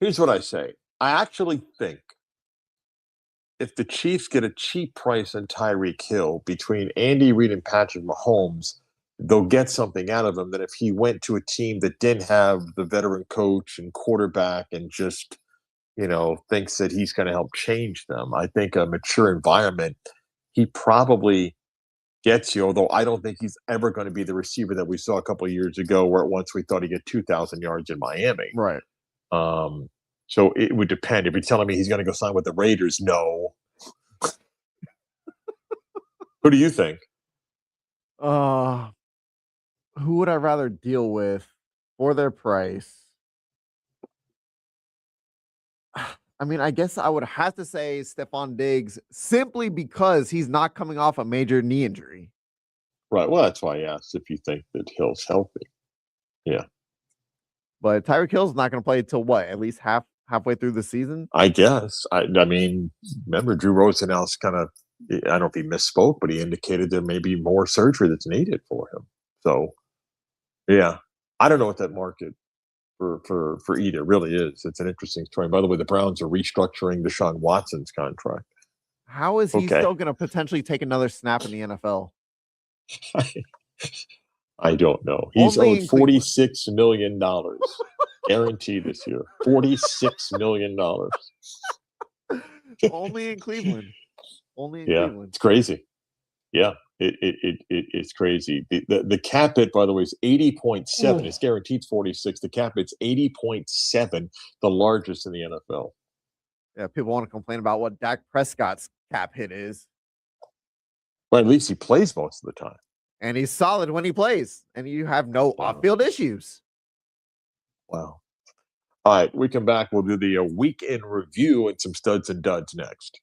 Here's what I say. I actually think if the Chiefs get a cheap price on Tyreek Hill between Andy Reid and Patrick Mahomes, they'll get something out of him that if he went to a team that didn't have the veteran coach and quarterback and just, thinks that he's going to help change them. I think a mature environment, he probably gets you, although I don't think he's ever going to be the receiver that we saw a couple of years ago where at once we thought he'd get 2,000 yards in Miami. Right. So it would depend. If you're telling me he's going to go sign with the Raiders, no. Who do you think? Who would I rather deal with for their price? I mean, I guess I would have to say Stephon Diggs simply because he's not coming off a major knee injury. Right. Well, that's why I asked if you think that Hill's healthy. Yeah. But Tyreek Hill's not going to play till what? At least halfway through the season? I guess. I mean, remember Drew Rosenhaus kind of, I don't know if he misspoke, but he indicated there may be more surgery that's needed for him. So, yeah. I don't know what that market for either really is. It's an interesting story. By the way, the Browns are restructuring Deshaun Watson's contract. How is he still going to potentially take another snap in the NFL? I don't know. He's owed $46 million guaranteed this year. $46 million. Only in Cleveland. Only in Yeah, Cleveland. it's crazy. Yeah, it's crazy. The cap hit, by the way, is 80.7. It's guaranteed 46. The cap hit's 80.7, the largest in the NFL. Yeah, people want to complain about what Dak Prescott's cap hit is. But at least he plays most of the time. And he's solid when he plays. And you have no off-field issues. Wow. All right, we come back. We'll do the weekend review and some studs and duds next.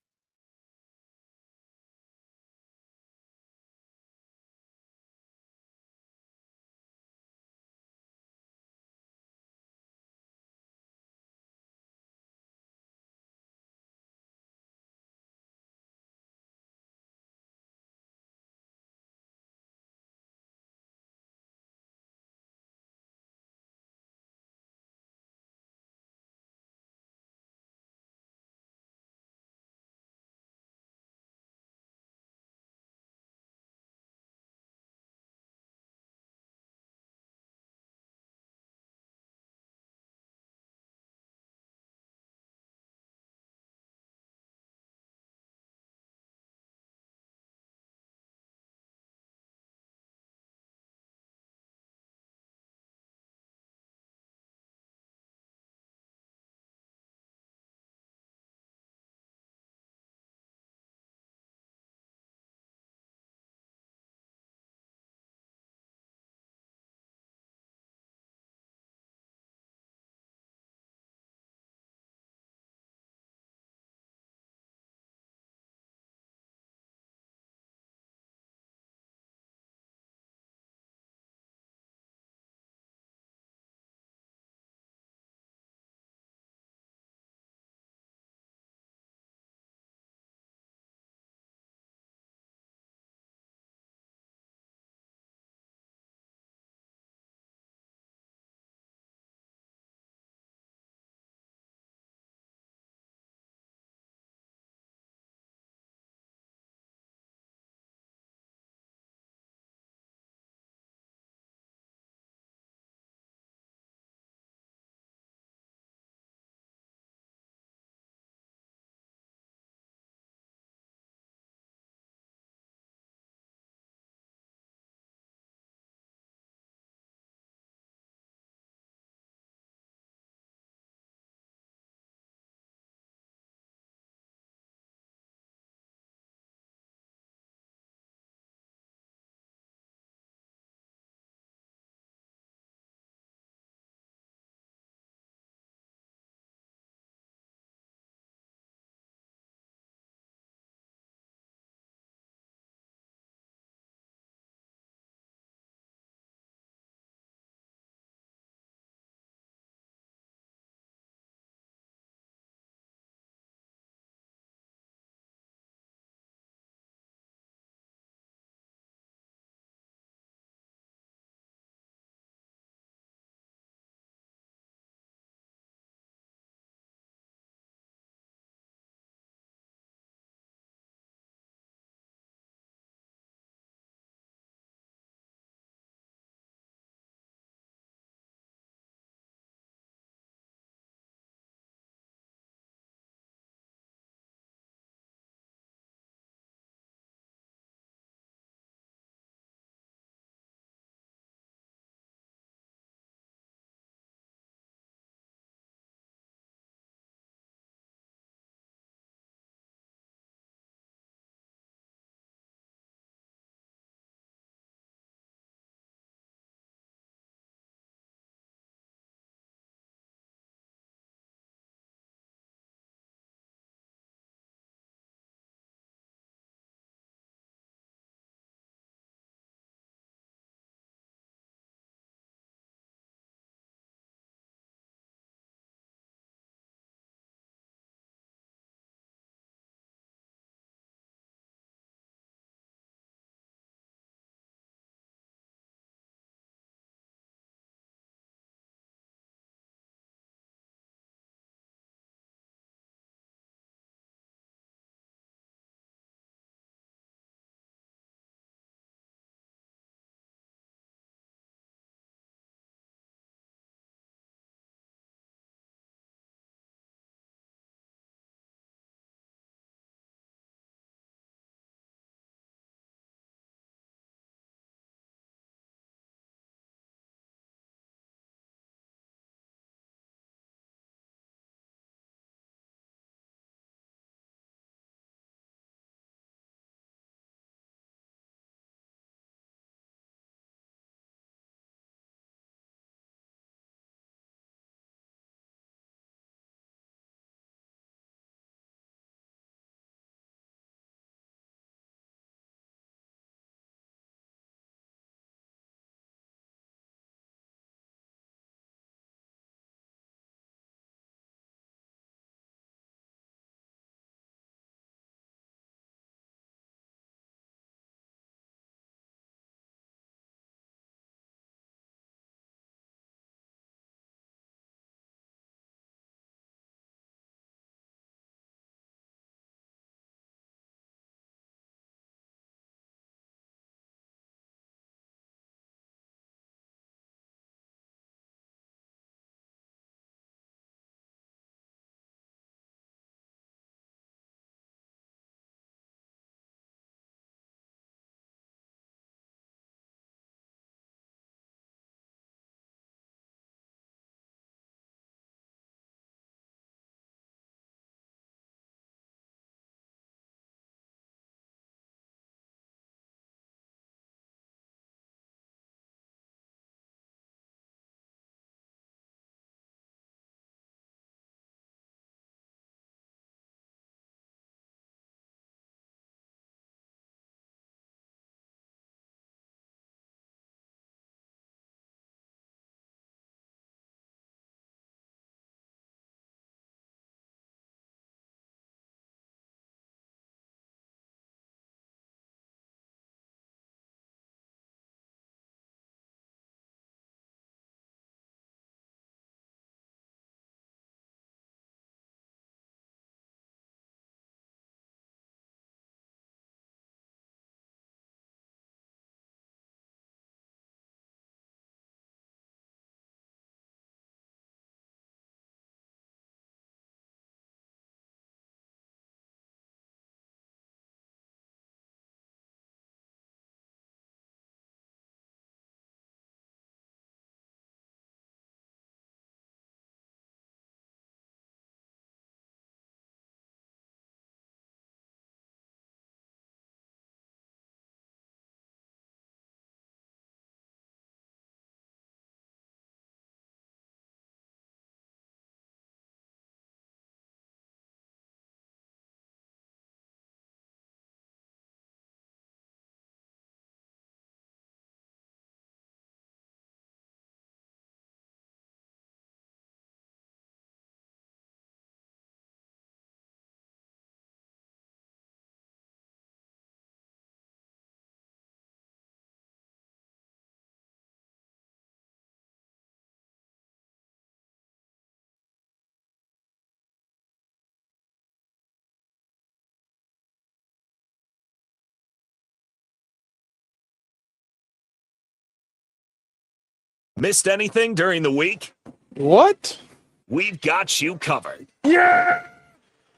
Missed anything during the week? What? We've got you covered. Yeah!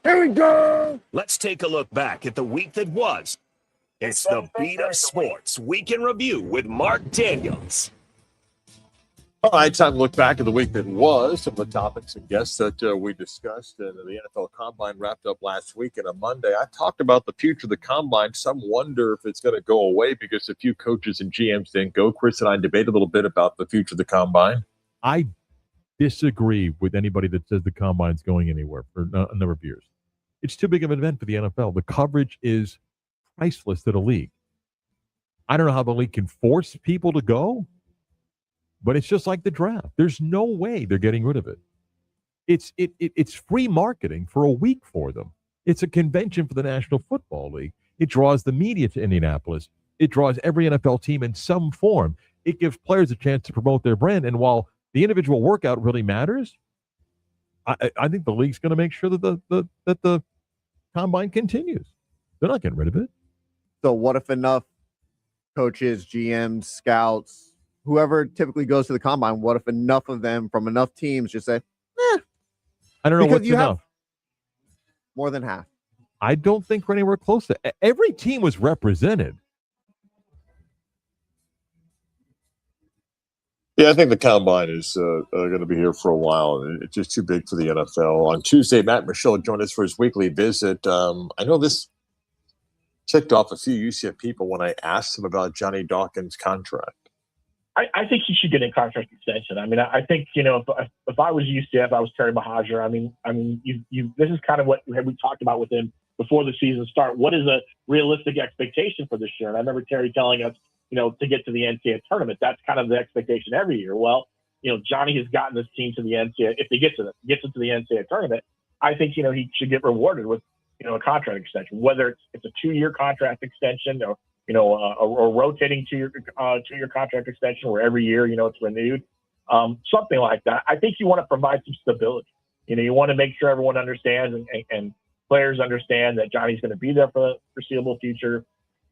Here we go! Let's take a look back at the week that was. It's the Beat of Sports Week in Review with Marc Daniels. All right, time to look back at the week that was, some of the topics and guests that we discussed. And the NFL Combine wrapped up last week, and on Monday, I talked about the future of the Combine. Some wonder if it's going to go away because a few coaches and GMs didn't go. Chris and I debated a little bit about the future of the Combine. I disagree with anybody that says the Combine's going anywhere for a number of years. It's too big of an event for the NFL. The coverage is priceless to the league. I don't know how the league can force people to go, but it's just like the draft. There's no way they're getting rid of it. It's free marketing for a week for them. It's a convention for the National Football League. It draws the media to Indianapolis. It draws every NFL team in some form. It gives players a chance to promote their brand. And while the individual workout really matters, I think the league's going to make sure that the Combine continues. They're not getting rid of it. So what if enough coaches, GMs, scouts, whoever typically goes to the Combine, what if enough of them from enough teams just say, I don't know because what's you enough. have more than half. I don't think we're anywhere close to it. Every team was represented. Yeah, I think the Combine is going to be here for a while. It's just too big for the NFL. On Tuesday, Matt Michelle joined us for his weekly visit. I know this ticked off a few UCF people when I asked them about Johnny Dawkins' contract. I think he should get a contract extension. I mean, I think, you know, if I was UCF, I was Terry Mahajer. I mean, this is kind of what we talked about with him before the season start. What is a realistic expectation for this year? And I remember Terry telling us, you know, to get to the NCAA tournament, that's kind of the expectation every year. Well, you know, Johnny has gotten this team to the NCAA. If they gets into the NCAA tournament, I think, you know, he should get rewarded with, you know, a contract extension, whether it's a 2-year contract extension or, you know, a rotating two-year contract extension where every year, you know, it's renewed, something like that. I think you want to provide some stability. You know, you want to make sure everyone understands and players understand that Johnny's going to be there for the foreseeable future.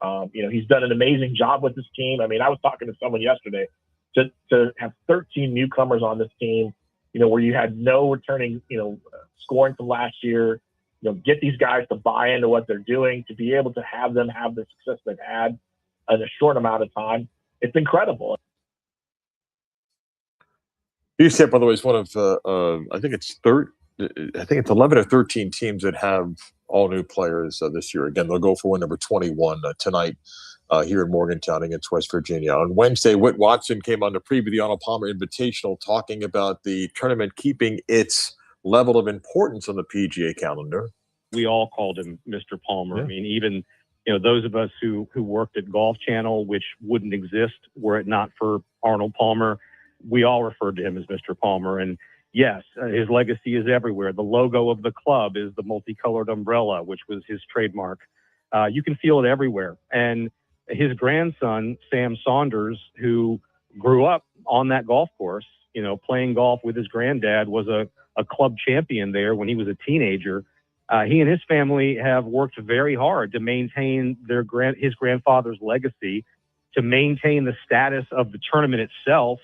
You know, he's done an amazing job with this team. I mean, I was talking to someone yesterday to have 13 newcomers on this team, you know, where you had no returning, you know, scoring from last year. You know, get these guys to buy into what they're doing, to be able to have them have the success they've had in a short amount of time. It's incredible. UCF, by the way, is one of I think it's 11 or 13 teams that have all new players this year. Again, they'll go for win number 21 tonight here in Morgantown against West Virginia. On Wednesday, Whit Watson came on to preview the Arnold Palmer Invitational, talking about the tournament keeping its level of importance on the PGA calendar. We all called him Mr. Palmer. Yeah. I mean, even, you know, those of us who worked at Golf Channel, which wouldn't exist were it not for Arnold Palmer, we all referred to him as Mr. Palmer. And yes, his legacy is everywhere. The logo of the club is the multicolored umbrella, which was his trademark. You can feel it everywhere. And his grandson, Sam Saunders, who grew up on that golf course, you know, playing golf with his granddad, was a club champion there when he was a teenager. He and his family have worked very hard to maintain his grandfather's legacy, to maintain the status of the tournament itself.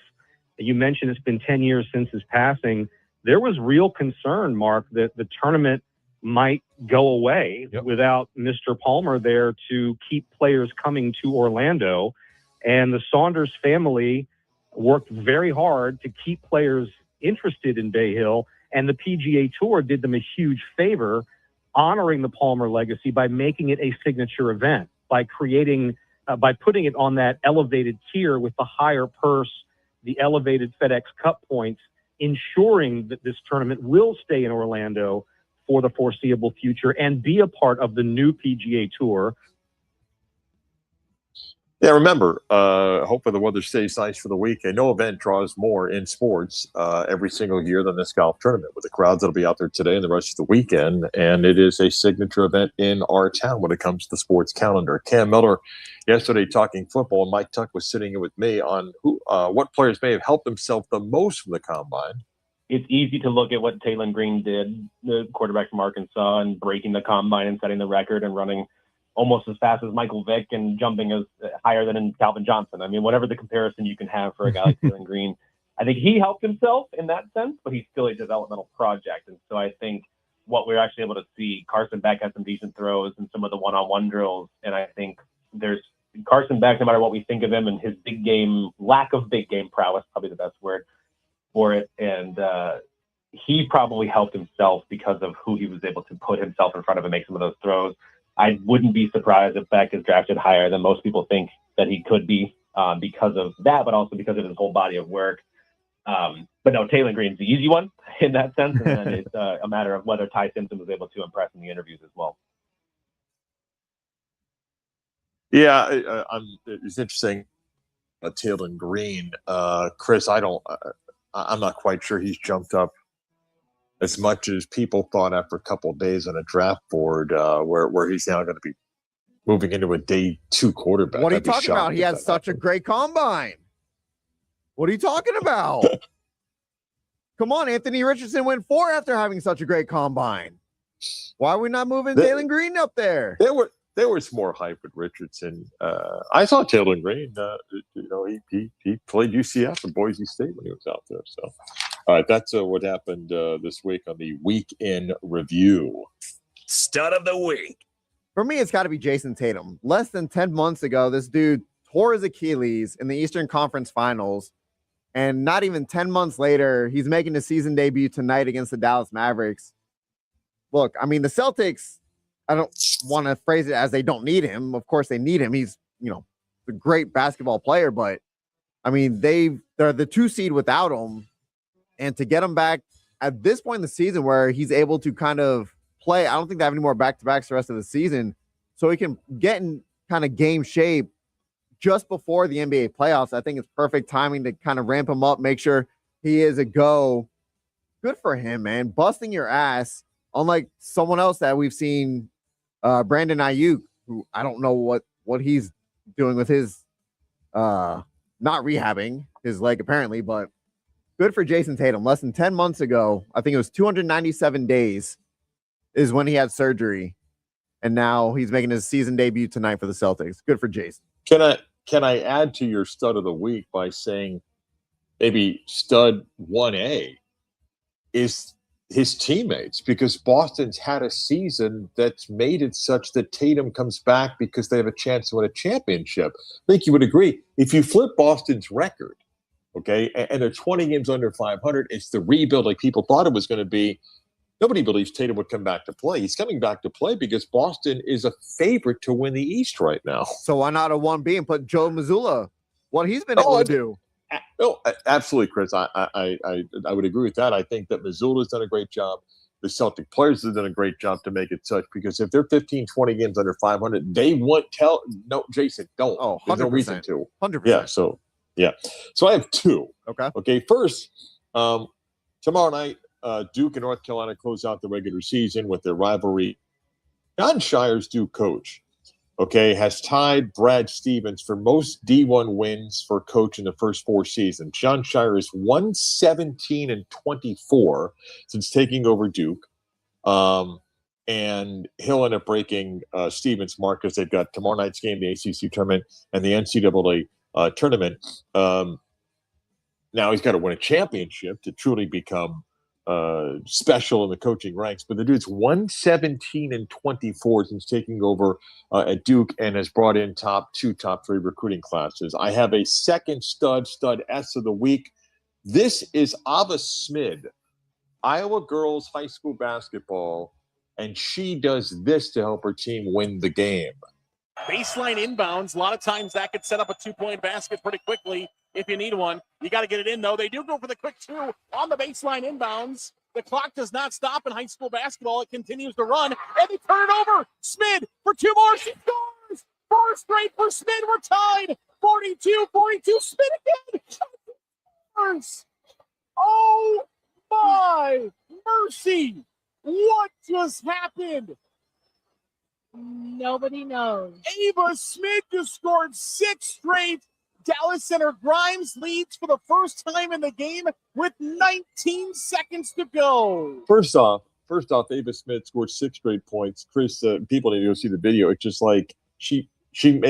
You mentioned it's been 10 years since his passing. There was real concern, Mark, that the tournament might go away without Mr. Palmer there to keep players coming to Orlando. And the Saunders family worked very hard to keep players interested in Bay Hill. And the PGA Tour did them a huge favor, honoring the Palmer legacy by making it a signature event, by putting it on that elevated tier with the higher purse, the elevated FedEx Cup points, ensuring that this tournament will stay in Orlando for the foreseeable future and be a part of the new PGA Tour. Yeah, remember, hopefully the weather stays nice for the weekend. No event draws more in sports every single year than this golf tournament, with the crowds that'll be out there today and the rest of the weekend. And it is a signature event in our town when it comes to the sports calendar. Cam Miller yesterday talking football, and Mike Tuck was sitting in with me on what players may have helped themselves the most from the Combine. It's easy to look at what Taylon Green did, the quarterback from Arkansas, and breaking the Combine and setting the record and running almost as fast as Michael Vick and jumping as higher than Calvin Johnson. I mean, whatever the comparison you can have for a guy like Taylon Green, I think he helped himself in that sense, but he's still a developmental project. And so I think what we're actually able to see, Carson Beck has some decent throws and some of the one-on-one drills. And I think there's Carson Beck, no matter what we think of him and his big game, lack of big game prowess, probably the best word for it. And he probably helped himself because of who he was able to put himself in front of and make some of those throws. I wouldn't be surprised if Beck is drafted higher than most people think that he could be because of that, but also because of his whole body of work. But no, Taylor Green's the easy one in that sense. And then it's a matter of whether Ty Simpson was able to impress in the interviews as well. Yeah, it's interesting. Taylor Green, Chris, I'm not quite sure he's jumped up as much as people thought after a couple of days on a draft board, where he's now going to be moving into a day 2 quarterback. What are you talking about? He had such a great combine. What are you talking about? Come on, Anthony Richardson went 4 after having such a great combine. Why are we not moving Taylor Green up there? There was more hype with Richardson. I saw Taylor Green. He played UCF and Boise State when he was out there. So, all right, that's what happened this week on the Week in Review. Stud of the week. For me, it's got to be Jason Tatum. Less than 10 months ago, this dude tore his Achilles in the Eastern Conference Finals. And not even 10 months later, he's making the season debut tonight against the Dallas Mavericks. Look, I mean, the Celtics, I don't want to phrase it as they don't need him. Of course, they need him. He's, a great basketball player. But, I mean, they're the 2 seed without him. And to get him back at this point in the season where he's able to kind of play, I don't think they have any more back-to-backs the rest of the season. So he can get in kind of game shape just before the NBA playoffs. I think it's perfect timing to kind of ramp him up, make sure he is a go. Good for him, man. Busting your ass, unlike someone else that we've seen, Brandon Ayuk, who I don't know what he's doing with his not rehabbing his leg apparently, but good for Jason Tatum. Less than 10 months ago, I think it was 297 days is when he had surgery. And now he's making his season debut tonight for the Celtics. Good for Jason. Can I add to your stud of the week by saying maybe stud 1A is his teammates, because Boston's had a season that's made it such that Tatum comes back because they have a chance to win a championship. I think you would agree. If you flip Boston's record, okay, and they're 20 games under 500, it's the rebuild like people thought it was going to be. Nobody believes Tatum would come back to play. He's coming back to play because Boston is a favorite to win the East right now. So why not a 1B and put Joe Mazzulla, what he's been able to do? No, absolutely, Chris. I would agree with that. I think that Mazzulla's done a great job. The Celtic players have done a great job to make it such, because if they're 15, 20 games under 500, they won't tell. No, Jason, don't. Oh, 100%. There's no reason to. 100%. Yeah. So I have 2. Okay. First, tomorrow night, Duke and North Carolina close out the regular season with their rivalry. John Shire's Duke coach, has tied Brad Stevens for most D1 wins for a coach in the first 4 seasons. John Shire is 117-24 since taking over Duke. And he'll end up breaking Stevens' mark, because they've got tomorrow night's game, the ACC tournament, and the NCAA tournament. Now he's got to win a championship to truly become special in the coaching ranks, but the dude's 117-24 since taking over at Duke, and has brought in top 3 recruiting classes. I have a second stud S of the week. This is Ava Smid, Iowa girls high school basketball, and she does this to help her team win the game. Baseline inbounds, a lot of times that could set up a 2-point basket pretty quickly. If you need one, you got to get it in, though. They do go for the quick 2 on the baseline inbounds. The clock does not stop in high school basketball. It continues to run, and they turn it over. Smid for 2 more. She scores. 4 straight for Smid. We're tied. 42-42. Smid again. Scores. Oh, my mercy. What just happened? Nobody knows. Ava Smid just scored 6 straight. Dallas center Grimes leads for the first time in the game with 19 seconds to go. First off, Ava Smid scored 6 straight points. Chris, people need to go see the video. It's just like she she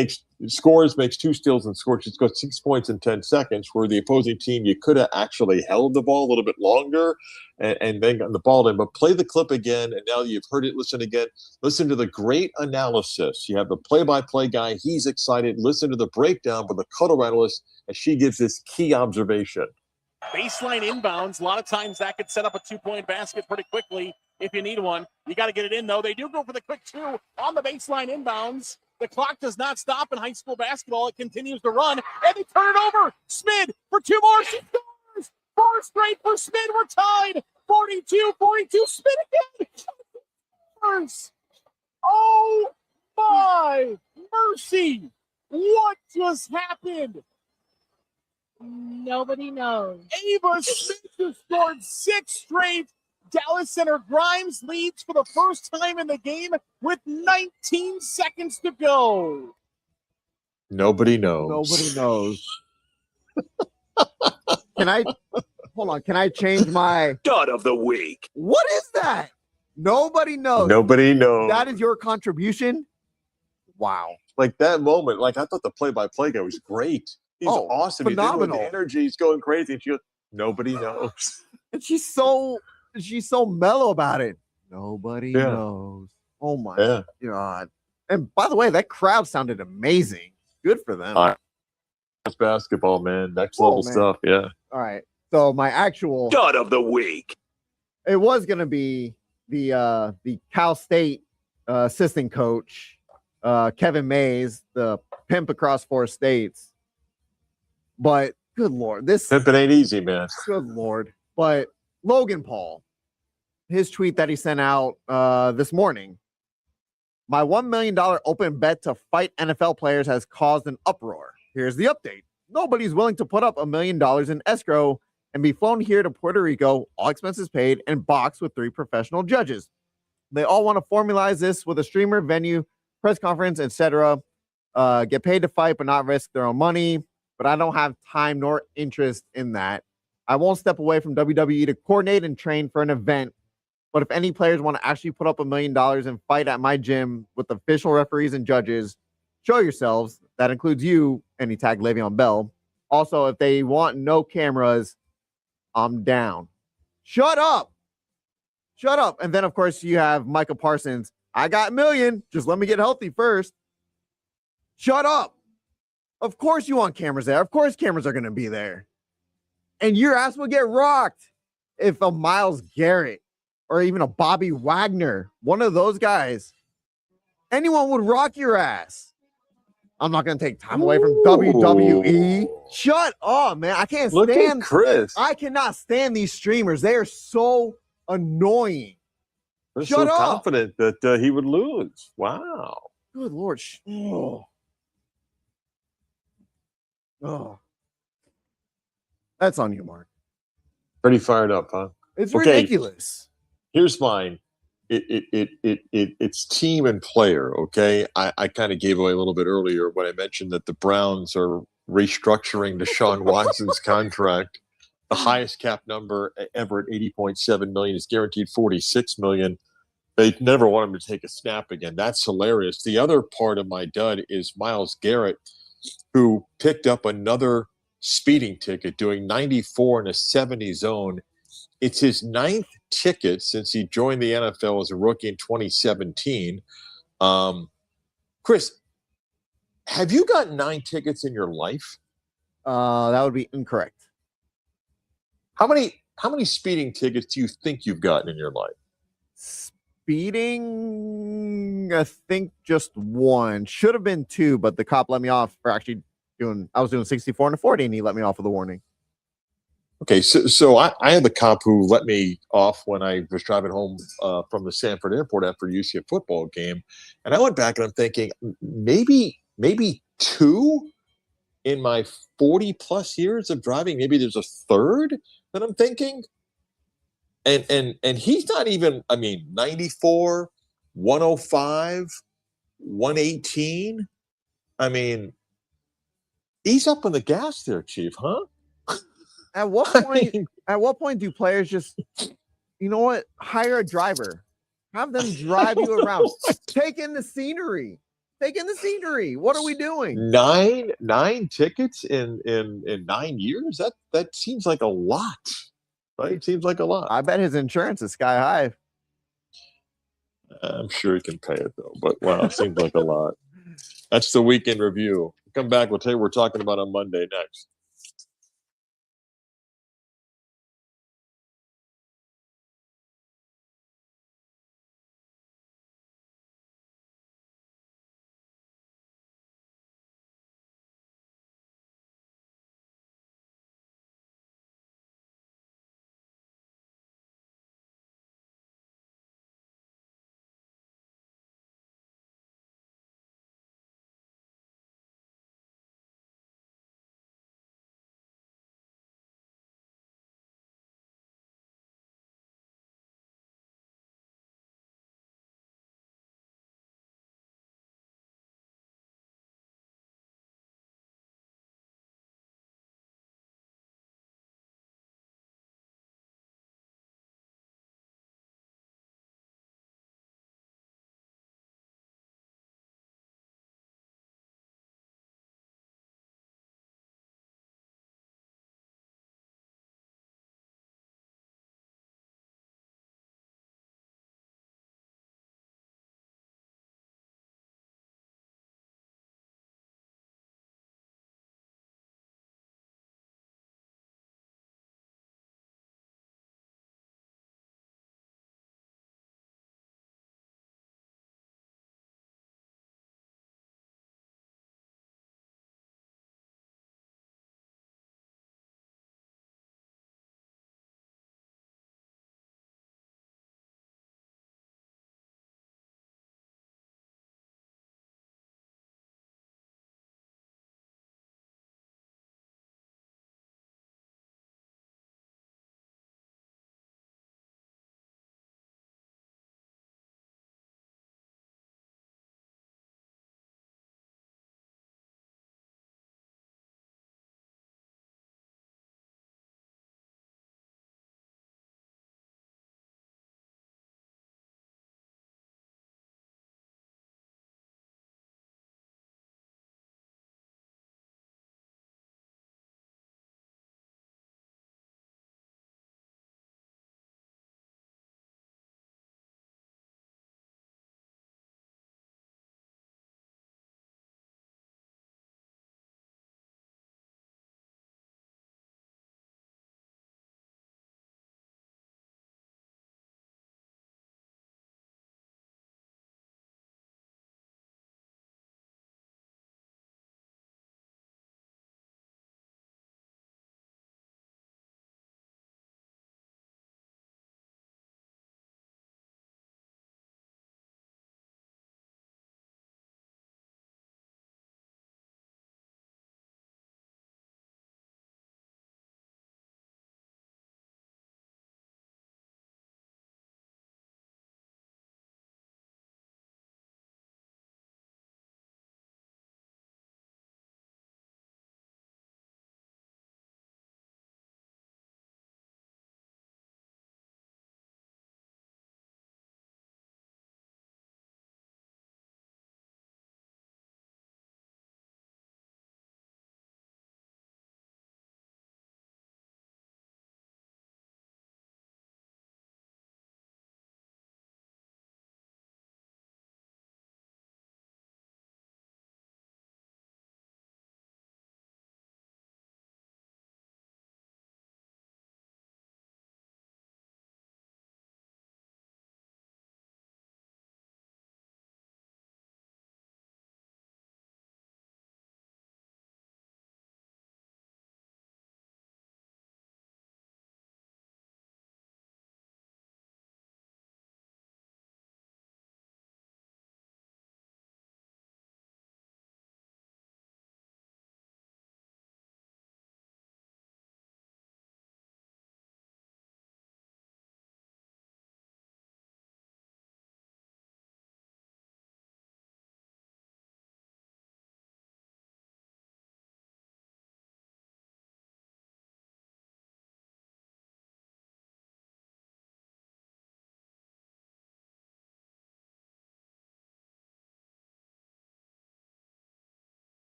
scores, makes 2 steals and scores. She's got 6 points in 10 seconds, where the opposing team, you could have actually held the ball a little bit longer and then gotten the ball in. But play the clip again, and now you've heard it, listen again. Listen to the great analysis. You have the play-by-play guy. He's excited. Listen to the breakdown with the cuddle analyst as she gives this key observation. Baseline inbounds. A lot of times that could set up a 2-point basket pretty quickly if you need one. You got to get it in, though. They do go for the quick 2 on the baseline inbounds. The clock does not stop in high school basketball. It continues to run, and they turn it over. Smid for 2 more. She scores. 4 straight for Smid. We're tied. 42-42. Smid again. Scores. Oh, my mercy. What just happened? Nobody knows. Ava Smith has scored 6 straight. Dallas center Grimes leads for the first time in the game with 19 seconds to go. Nobody knows. Nobody knows. Can I change my Stud of the week? What is that? Nobody knows. Nobody knows. That is your contribution? Wow. Like that moment, like I thought the play-by-play guy was great. He's awesome. Phenomenal. He's the energy, he's going crazy. And she goes, nobody knows. And she's so mellow about it. Nobody knows. Oh my God. And by the way, that crowd sounded amazing. Good for them. It's basketball, man. Next level stuff. Yeah. All right. So my actual Stud of the week. It was gonna be the Cal State assistant coach, Kevin Mays, the pimp across 4 states. But good Lord, this pimping ain't easy, man. Good Lord. But Logan Paul, his tweet that he sent out this morning, my $1 million open bet to fight NFL players has caused an uproar. Here's the update. Nobody's willing to put up $1 million in escrow and be flown here to Puerto Rico, all expenses paid, and boxed with 3 professional judges. They all want to formalize this with a streamer, venue, press conference, etc. Get paid to fight, but not risk their own money. But I don't have time nor interest in that. I won't step away from WWE to coordinate and train for an event. But if any players want to actually put up $1 million and fight at my gym with official referees and judges, show yourselves. That includes you. And he tagged Le'Veon Bell. Also, if they want no cameras, I'm down. Shut up. Shut up. And then, of course, you have Micah Parsons. I got $1 million. Just let me get healthy first. Shut up. Of course you want cameras there. Of course cameras are going to be there. And your ass will get rocked if a Myles Garrett or even a Bobby Wagner, one of those guys, anyone would rock your ass. I'm not going to take time away from WWE. Shut up, man. I can't Look stand at Chris. I cannot stand these streamers. They are so annoying. They're Shut so up. confident that he would lose. Wow. Good Lord. Oh. That's on you, Mark. Pretty fired up, huh? It's Okay. ridiculous. Here's mine. It's team and player. Okay, I kind of gave away a little bit earlier when I mentioned that the Browns are restructuring Deshaun Watson's contract. The highest cap number ever at $80.7 million is guaranteed $46 million. They never want him to take a snap again. That's hilarious. The other part of my dud is Myles Garrett, who picked up another speeding ticket doing 94 in a 70 zone. It's his 9th ticket since he joined the NFL as a rookie in 2017. Chris, have you got 9 tickets in your life? That would be incorrect. How many speeding tickets do you think you've gotten in your life? Speeding, I think just 1. Should have been 2, but the cop let me off for actually I was doing 64 and a 40, and he let me off with a warning. Okay, so I had the cop who let me off when I was driving home from the Sanford airport after a UCF football game. And I went back and I'm thinking, maybe 2 in my 40-plus years of driving. Maybe there's a third that I'm thinking. And he's not even, 94, 105, 118. Ease up on the gas there, Chief, huh? At what point do players just, hire a driver, have them drive you around, take in the scenery, Take in the scenery. What are we doing? Nine tickets in 9 years? That seems like a lot. Right? It seems like a lot. I bet his insurance is sky high. I'm sure he can pay it though. But wow, it seems like a lot. That's the weekend review. Come back. We'll tell you what we're talking about on Monday next.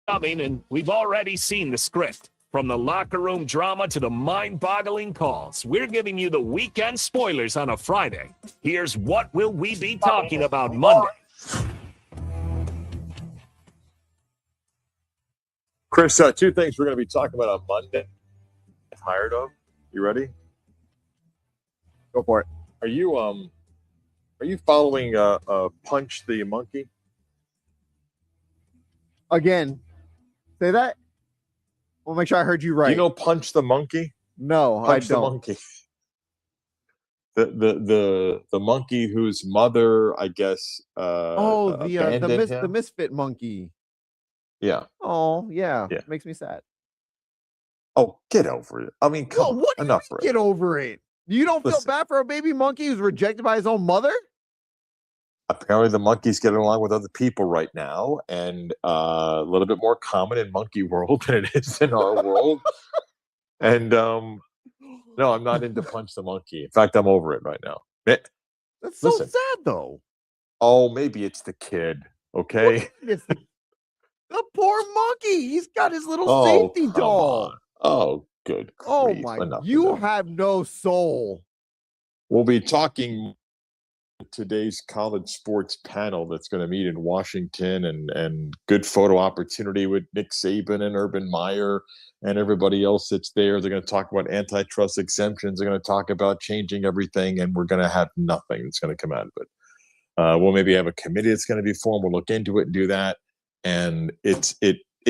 coming, and we've already seen the script. From the locker room drama to the mind-boggling calls, we're giving you the weekend spoilers on a Friday. Here's what will we be talking about Monday. Chris, two things we're going to be talking about on Monday. Tired of? You ready? Go for it. Are you following Punch the Monkey? Again, say that. We'll make sure I heard you right. You know Punch the Monkey? No, Punch I the don't. Monkey. The monkey whose mother, I guess, the misfit monkey. Yeah. Oh, yeah. Makes me sad. Oh, get over it. I mean, come on. Enough for it. Get over it. You don't feel bad for a baby monkey who's rejected by his own mother? Apparently the monkey's getting along with other people right now, and a little bit more common in monkey world than it is in our world. And no, I'm not into Punch the Monkey. In fact, I'm over it right now. That's so sad, though. Oh, maybe it's the kid. Okay. It's the poor monkey. He's got his little safety doll. Oh, good. Oh grief. my! Enough You of that. have no soul. We'll be talking today's college sports panel that's going to meet in Washington, and good photo opportunity with Nick Saban and Urban Meyer and everybody else that's there. They're going to talk about antitrust exemptions. They're going to talk about changing everything, and we're going to have nothing that's going to come out of it. We'll maybe have a committee that's going to be formed. We'll look into it and do that. And it's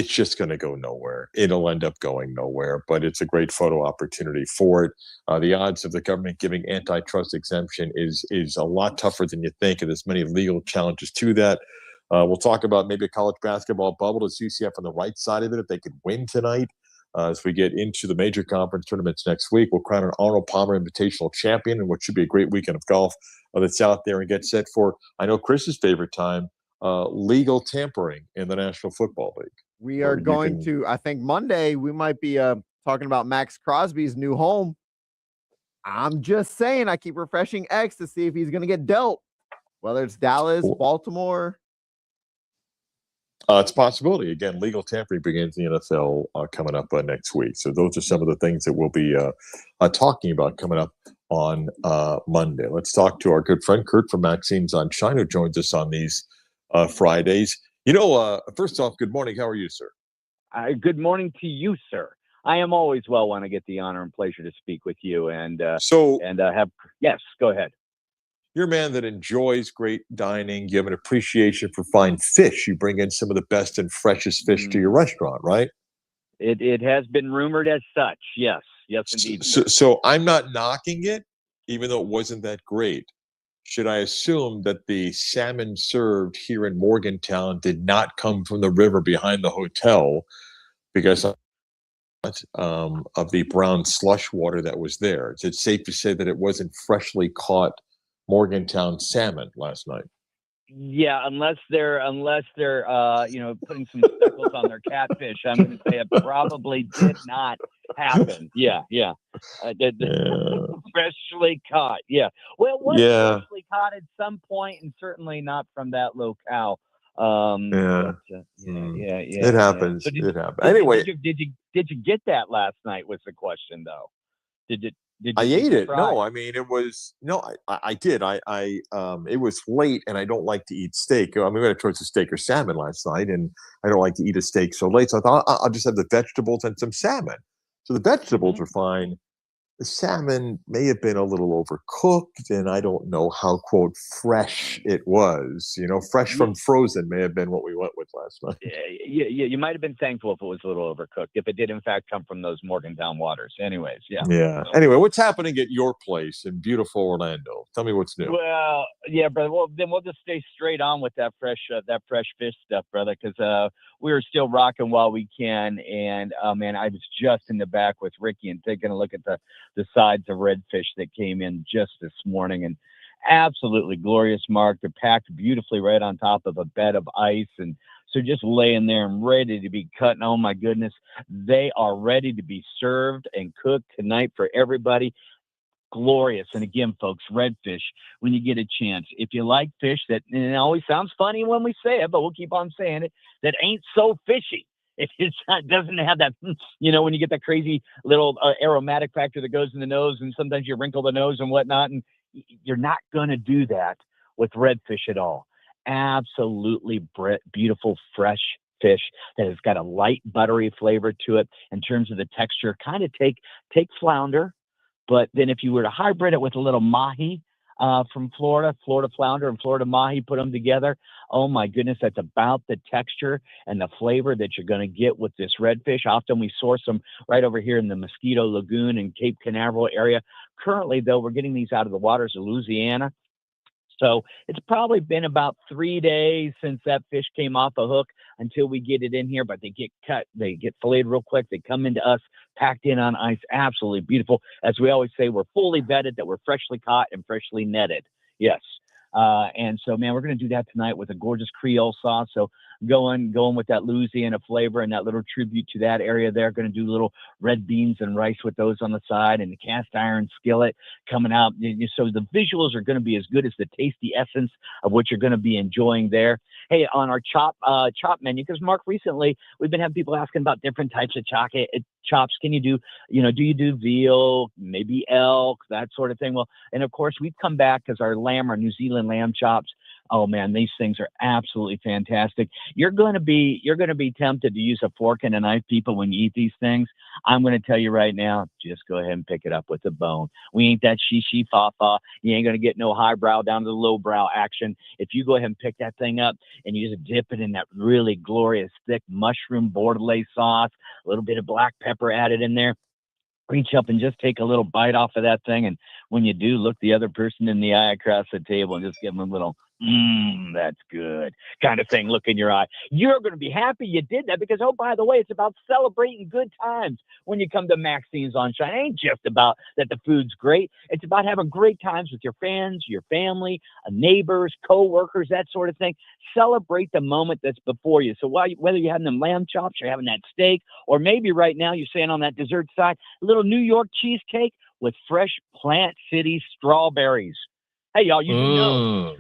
just going to go nowhere. It'll end up going nowhere, but it's a great photo opportunity for it. The odds of the government giving antitrust exemption is a lot tougher than you think, and there's many legal challenges to that. We'll talk about maybe a college basketball bubble. Does UCF on the right side of it if they could win tonight? As we get into the major conference tournaments next week, we'll crown an Arnold Palmer Invitational champion in what should be a great weekend of golf that's out there, and get set for, I know, Chris's favorite time, legal tampering in the National Football League. We are going to, I think Monday, we might be talking about Max Crosby's new home. I'm just saying, I keep refreshing X to see if he's going to get dealt, whether it's Dallas, Baltimore. It's a possibility. Again, legal tampering begins in the NFL coming up next week. So those are some of the things that we'll be talking about coming up on Monday. Let's talk to our good friend Kurt from Maxine's on Shine, who joins us on these Fridays. You know, first off, good morning. How are you, sir? Good morning to you, sir. I am always well when I get the honor and pleasure to speak with you. And yes, go ahead. You're a man that enjoys great dining. You have an appreciation for fine fish. You bring in some of the best and freshest fish to your restaurant, right? It has been rumored as such. Yes, indeed. So I'm not knocking it, even though it wasn't that great. Should I assume that the salmon served here in Morgantown did not come from the river behind the hotel because of the brown slush water that was there? Is it safe to say that it wasn't freshly caught Morgantown salmon last night? Yeah, unless they're putting some speckles on their catfish, I'm going to say it probably did not happen. Yeah. Freshly caught. Yeah. Well, it was freshly caught at some point, and certainly not from that locale. It happens. So it happens. Anyway, did you get that last night? Was the question though? Did you I ate it. No, I mean, it was I did. It was late, and I don't like to eat steak. I mean, we had a choice of steak or salmon last night, and I don't like to eat a steak so late. So I thought I'll just have the vegetables and some salmon. So the vegetables were fine. The salmon may have been a little overcooked, and I don't know how, quote, fresh it was. You know, fresh from frozen may have been what we went with last night. You might have been thankful if it was a little overcooked, if it did, in fact, come from those Morgantown waters. Anyways, yeah. Yeah. Anyway, what's happening at your place in beautiful Orlando? Tell me what's new. Well, yeah, brother. Well, then we'll just stay straight on with that fresh fish stuff, brother, because we are still rocking while we can. And, man, I was just in the back with Ricky and taking a look at the sides of redfish that came in just this morning, and absolutely glorious, Mark. They're packed beautifully right on top of a bed of ice, and so just laying there and ready to be cut. And oh my goodness, they are ready to be served and cooked tonight for everybody. Glorious. And again, folks, redfish, when you get a chance, if you like fish that, and it always sounds funny when we say it, but we'll keep on saying it, that ain't so fishy. doesn't have that, when you get that crazy little aromatic factor that goes in the nose, and sometimes you wrinkle the nose and whatnot, and you're not going to do that with redfish at all. Absolutely beautiful, fresh fish that has got a light, buttery flavor to it in terms of the texture. Kind of take flounder, but then if you were to hybrid it with a little mahi from Florida flounder and Florida mahi, put them together, oh my goodness, that's about the texture and the flavor that you're going to get with this redfish. Often we source them right over here in the Mosquito Lagoon and Cape Canaveral area. Currently, though, we're getting these out of the waters of Louisiana. So it's probably been about 3 days since that fish came off a hook until we get it in here, but they get cut, they get filleted real quick. They come into us packed in on ice. Absolutely beautiful. As we always say, we're fully vetted, that we're freshly caught and freshly netted. Yes. And so, man, we're going to do that tonight with a gorgeous Creole sauce. So going with that Louisiana flavor and that little tribute to that area there. Going to do little red beans and rice with those on the side, and the cast iron skillet coming out. So the visuals are going to be as good as the tasty essence of what you're going to be enjoying there. Hey, on our chop menu, because Mark, recently we've been having people asking about different types of chops. Can you do, do you do veal, maybe elk, that sort of thing? Well, and of course we've come back because our New Zealand lamb chops, oh man, these things are absolutely fantastic. You're going to be tempted to use a fork and a knife, people, when you eat these things. I'm going to tell you right now, just go ahead and pick it up with a bone. We ain't that she fa fa. You ain't going to get no highbrow down to the lowbrow action. If you go ahead and pick that thing up and you just dip it in that really glorious thick mushroom bordelaise sauce, a little bit of black pepper added in there, reach up and just take a little bite off of that thing. And when you do, look the other person in the eye across the table and just give them a little, that's good kind of thing, look in your eye. You're going to be happy you did that, because, oh, by the way, it's about celebrating good times when you come to Maxine's on Shine. It ain't just about that the food's great. It's about having great times with your friends, your family, neighbors, co-workers, that sort of thing. Celebrate the moment that's before you. So whether you're having them lamb chops, you're having that steak, or maybe right now you're saying on that dessert side, a little New York cheesecake with fresh Plant City strawberries. Hey, y'all, you do know.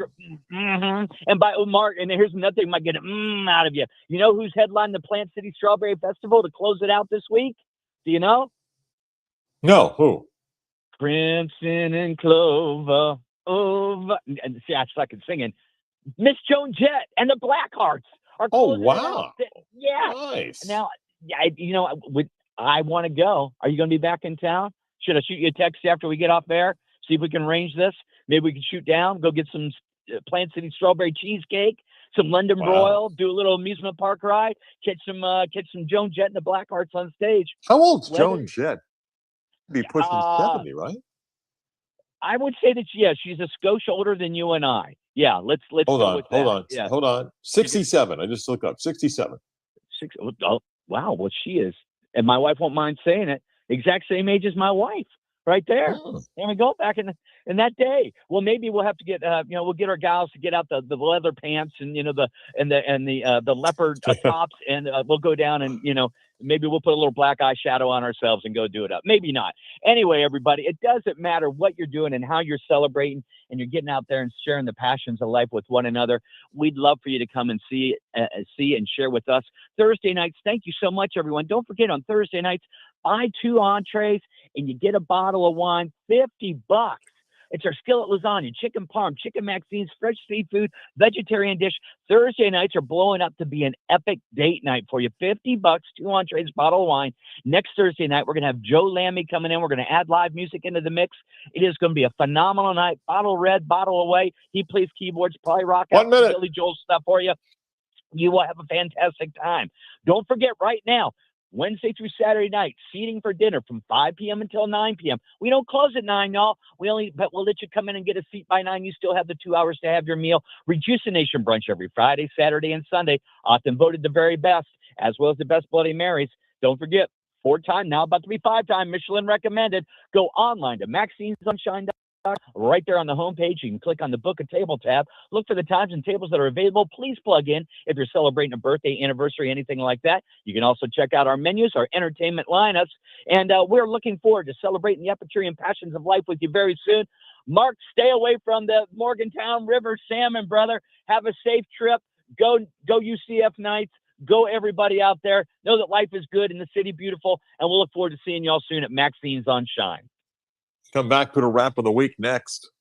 Mm-hmm. And by Mark, and here's another thing might get out of you. You know who's headlining the Plant City Strawberry Festival to close it out this week? Do you know? No, who? Crimson and Clover over. And see, I suck at singing. Miss Joan Jett and the Blackhearts are closing it out. Yeah. Nice. Now, I want to go. Are you going to be back in town? Should I shoot you a text after we get off there? See if we can arrange this. Maybe we can shoot down, go get some Plant City strawberry cheesecake, some London broil, do a little amusement park ride, catch some Joan Jett and the Blackhearts on stage. How old's Joan Jett? Be pushing 70, right? I would say that she's a skosh older than you and I. Yeah, let's hold go with that. Hold on. 67. I just looked up 67. Oh, wow. Well, she is, and my wife won't mind saying it. Exact same age as my wife. Right there. There we go, back in that day. Well, maybe we'll have to get we'll get our gals to get out the leather pants and the leopard tops, and we'll go down and maybe we'll put a little black eyeshadow on ourselves and go do it up. Maybe not. Anyway, everybody, it doesn't matter what you're doing and how you're celebrating, and you're getting out there and sharing the passions of life with one another. We'd love for you to come and see and share with us Thursday nights. Thank you so much, everyone. Don't forget, on Thursday nights, buy 2 entrees and you get a bottle of wine, $50. It's our skillet lasagna, chicken parm, chicken Maxine's, fresh seafood, vegetarian dish. Thursday nights are blowing up to be an epic date night for you. $50, 2 entrees, bottle of wine. Next Thursday night, we're going to have Joe Lammy coming in. We're going to add live music into the mix. It is going to be a phenomenal night. Bottle red, bottle away. He plays keyboards, probably rock out some Billy Joel stuff for you. You will have a fantastic time. Don't forget, right now, Wednesday through Saturday night, seating for dinner from 5 p.m. until 9 p.m. We don't close at 9, y'all. But we'll let you come in and get a seat by 9. You still have the 2 hours to have your meal. Rejuvenation brunch every Friday, Saturday, and Sunday. Often voted the very best, as well as the best Bloody Marys. Don't forget, 4-time, now about to be 5-time, Michelin recommended. Go online to Maxine'sSunshine.com. Right there on the homepage, you can click on the Book a Table tab. Look for the times and tables that are available. Please plug in if you're celebrating a birthday, anniversary, anything like that. You can also check out our menus, our entertainment lineups, and we're looking forward to celebrating the Epicurean passions of life with you very soon. Mark, stay away from the Morgantown River salmon, brother. Have a safe trip. Go UCF Knights. Go, everybody out there. Know that life is good and the city beautiful, and we'll look forward to seeing y'all soon at Maxine's on Shine. Come back to the wrap of the week next.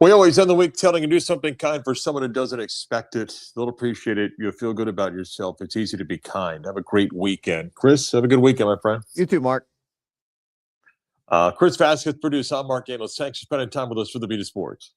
We always end the week telling you to do something kind for someone who doesn't expect it. They'll appreciate it. You'll feel good about yourself. It's easy to be kind. Have a great weekend. Chris, have a good weekend, my friend. You too, Mark. Chris Vasquez, producer. I'm Marc Daniels. Thanks for spending time with us for the Beat of Sports.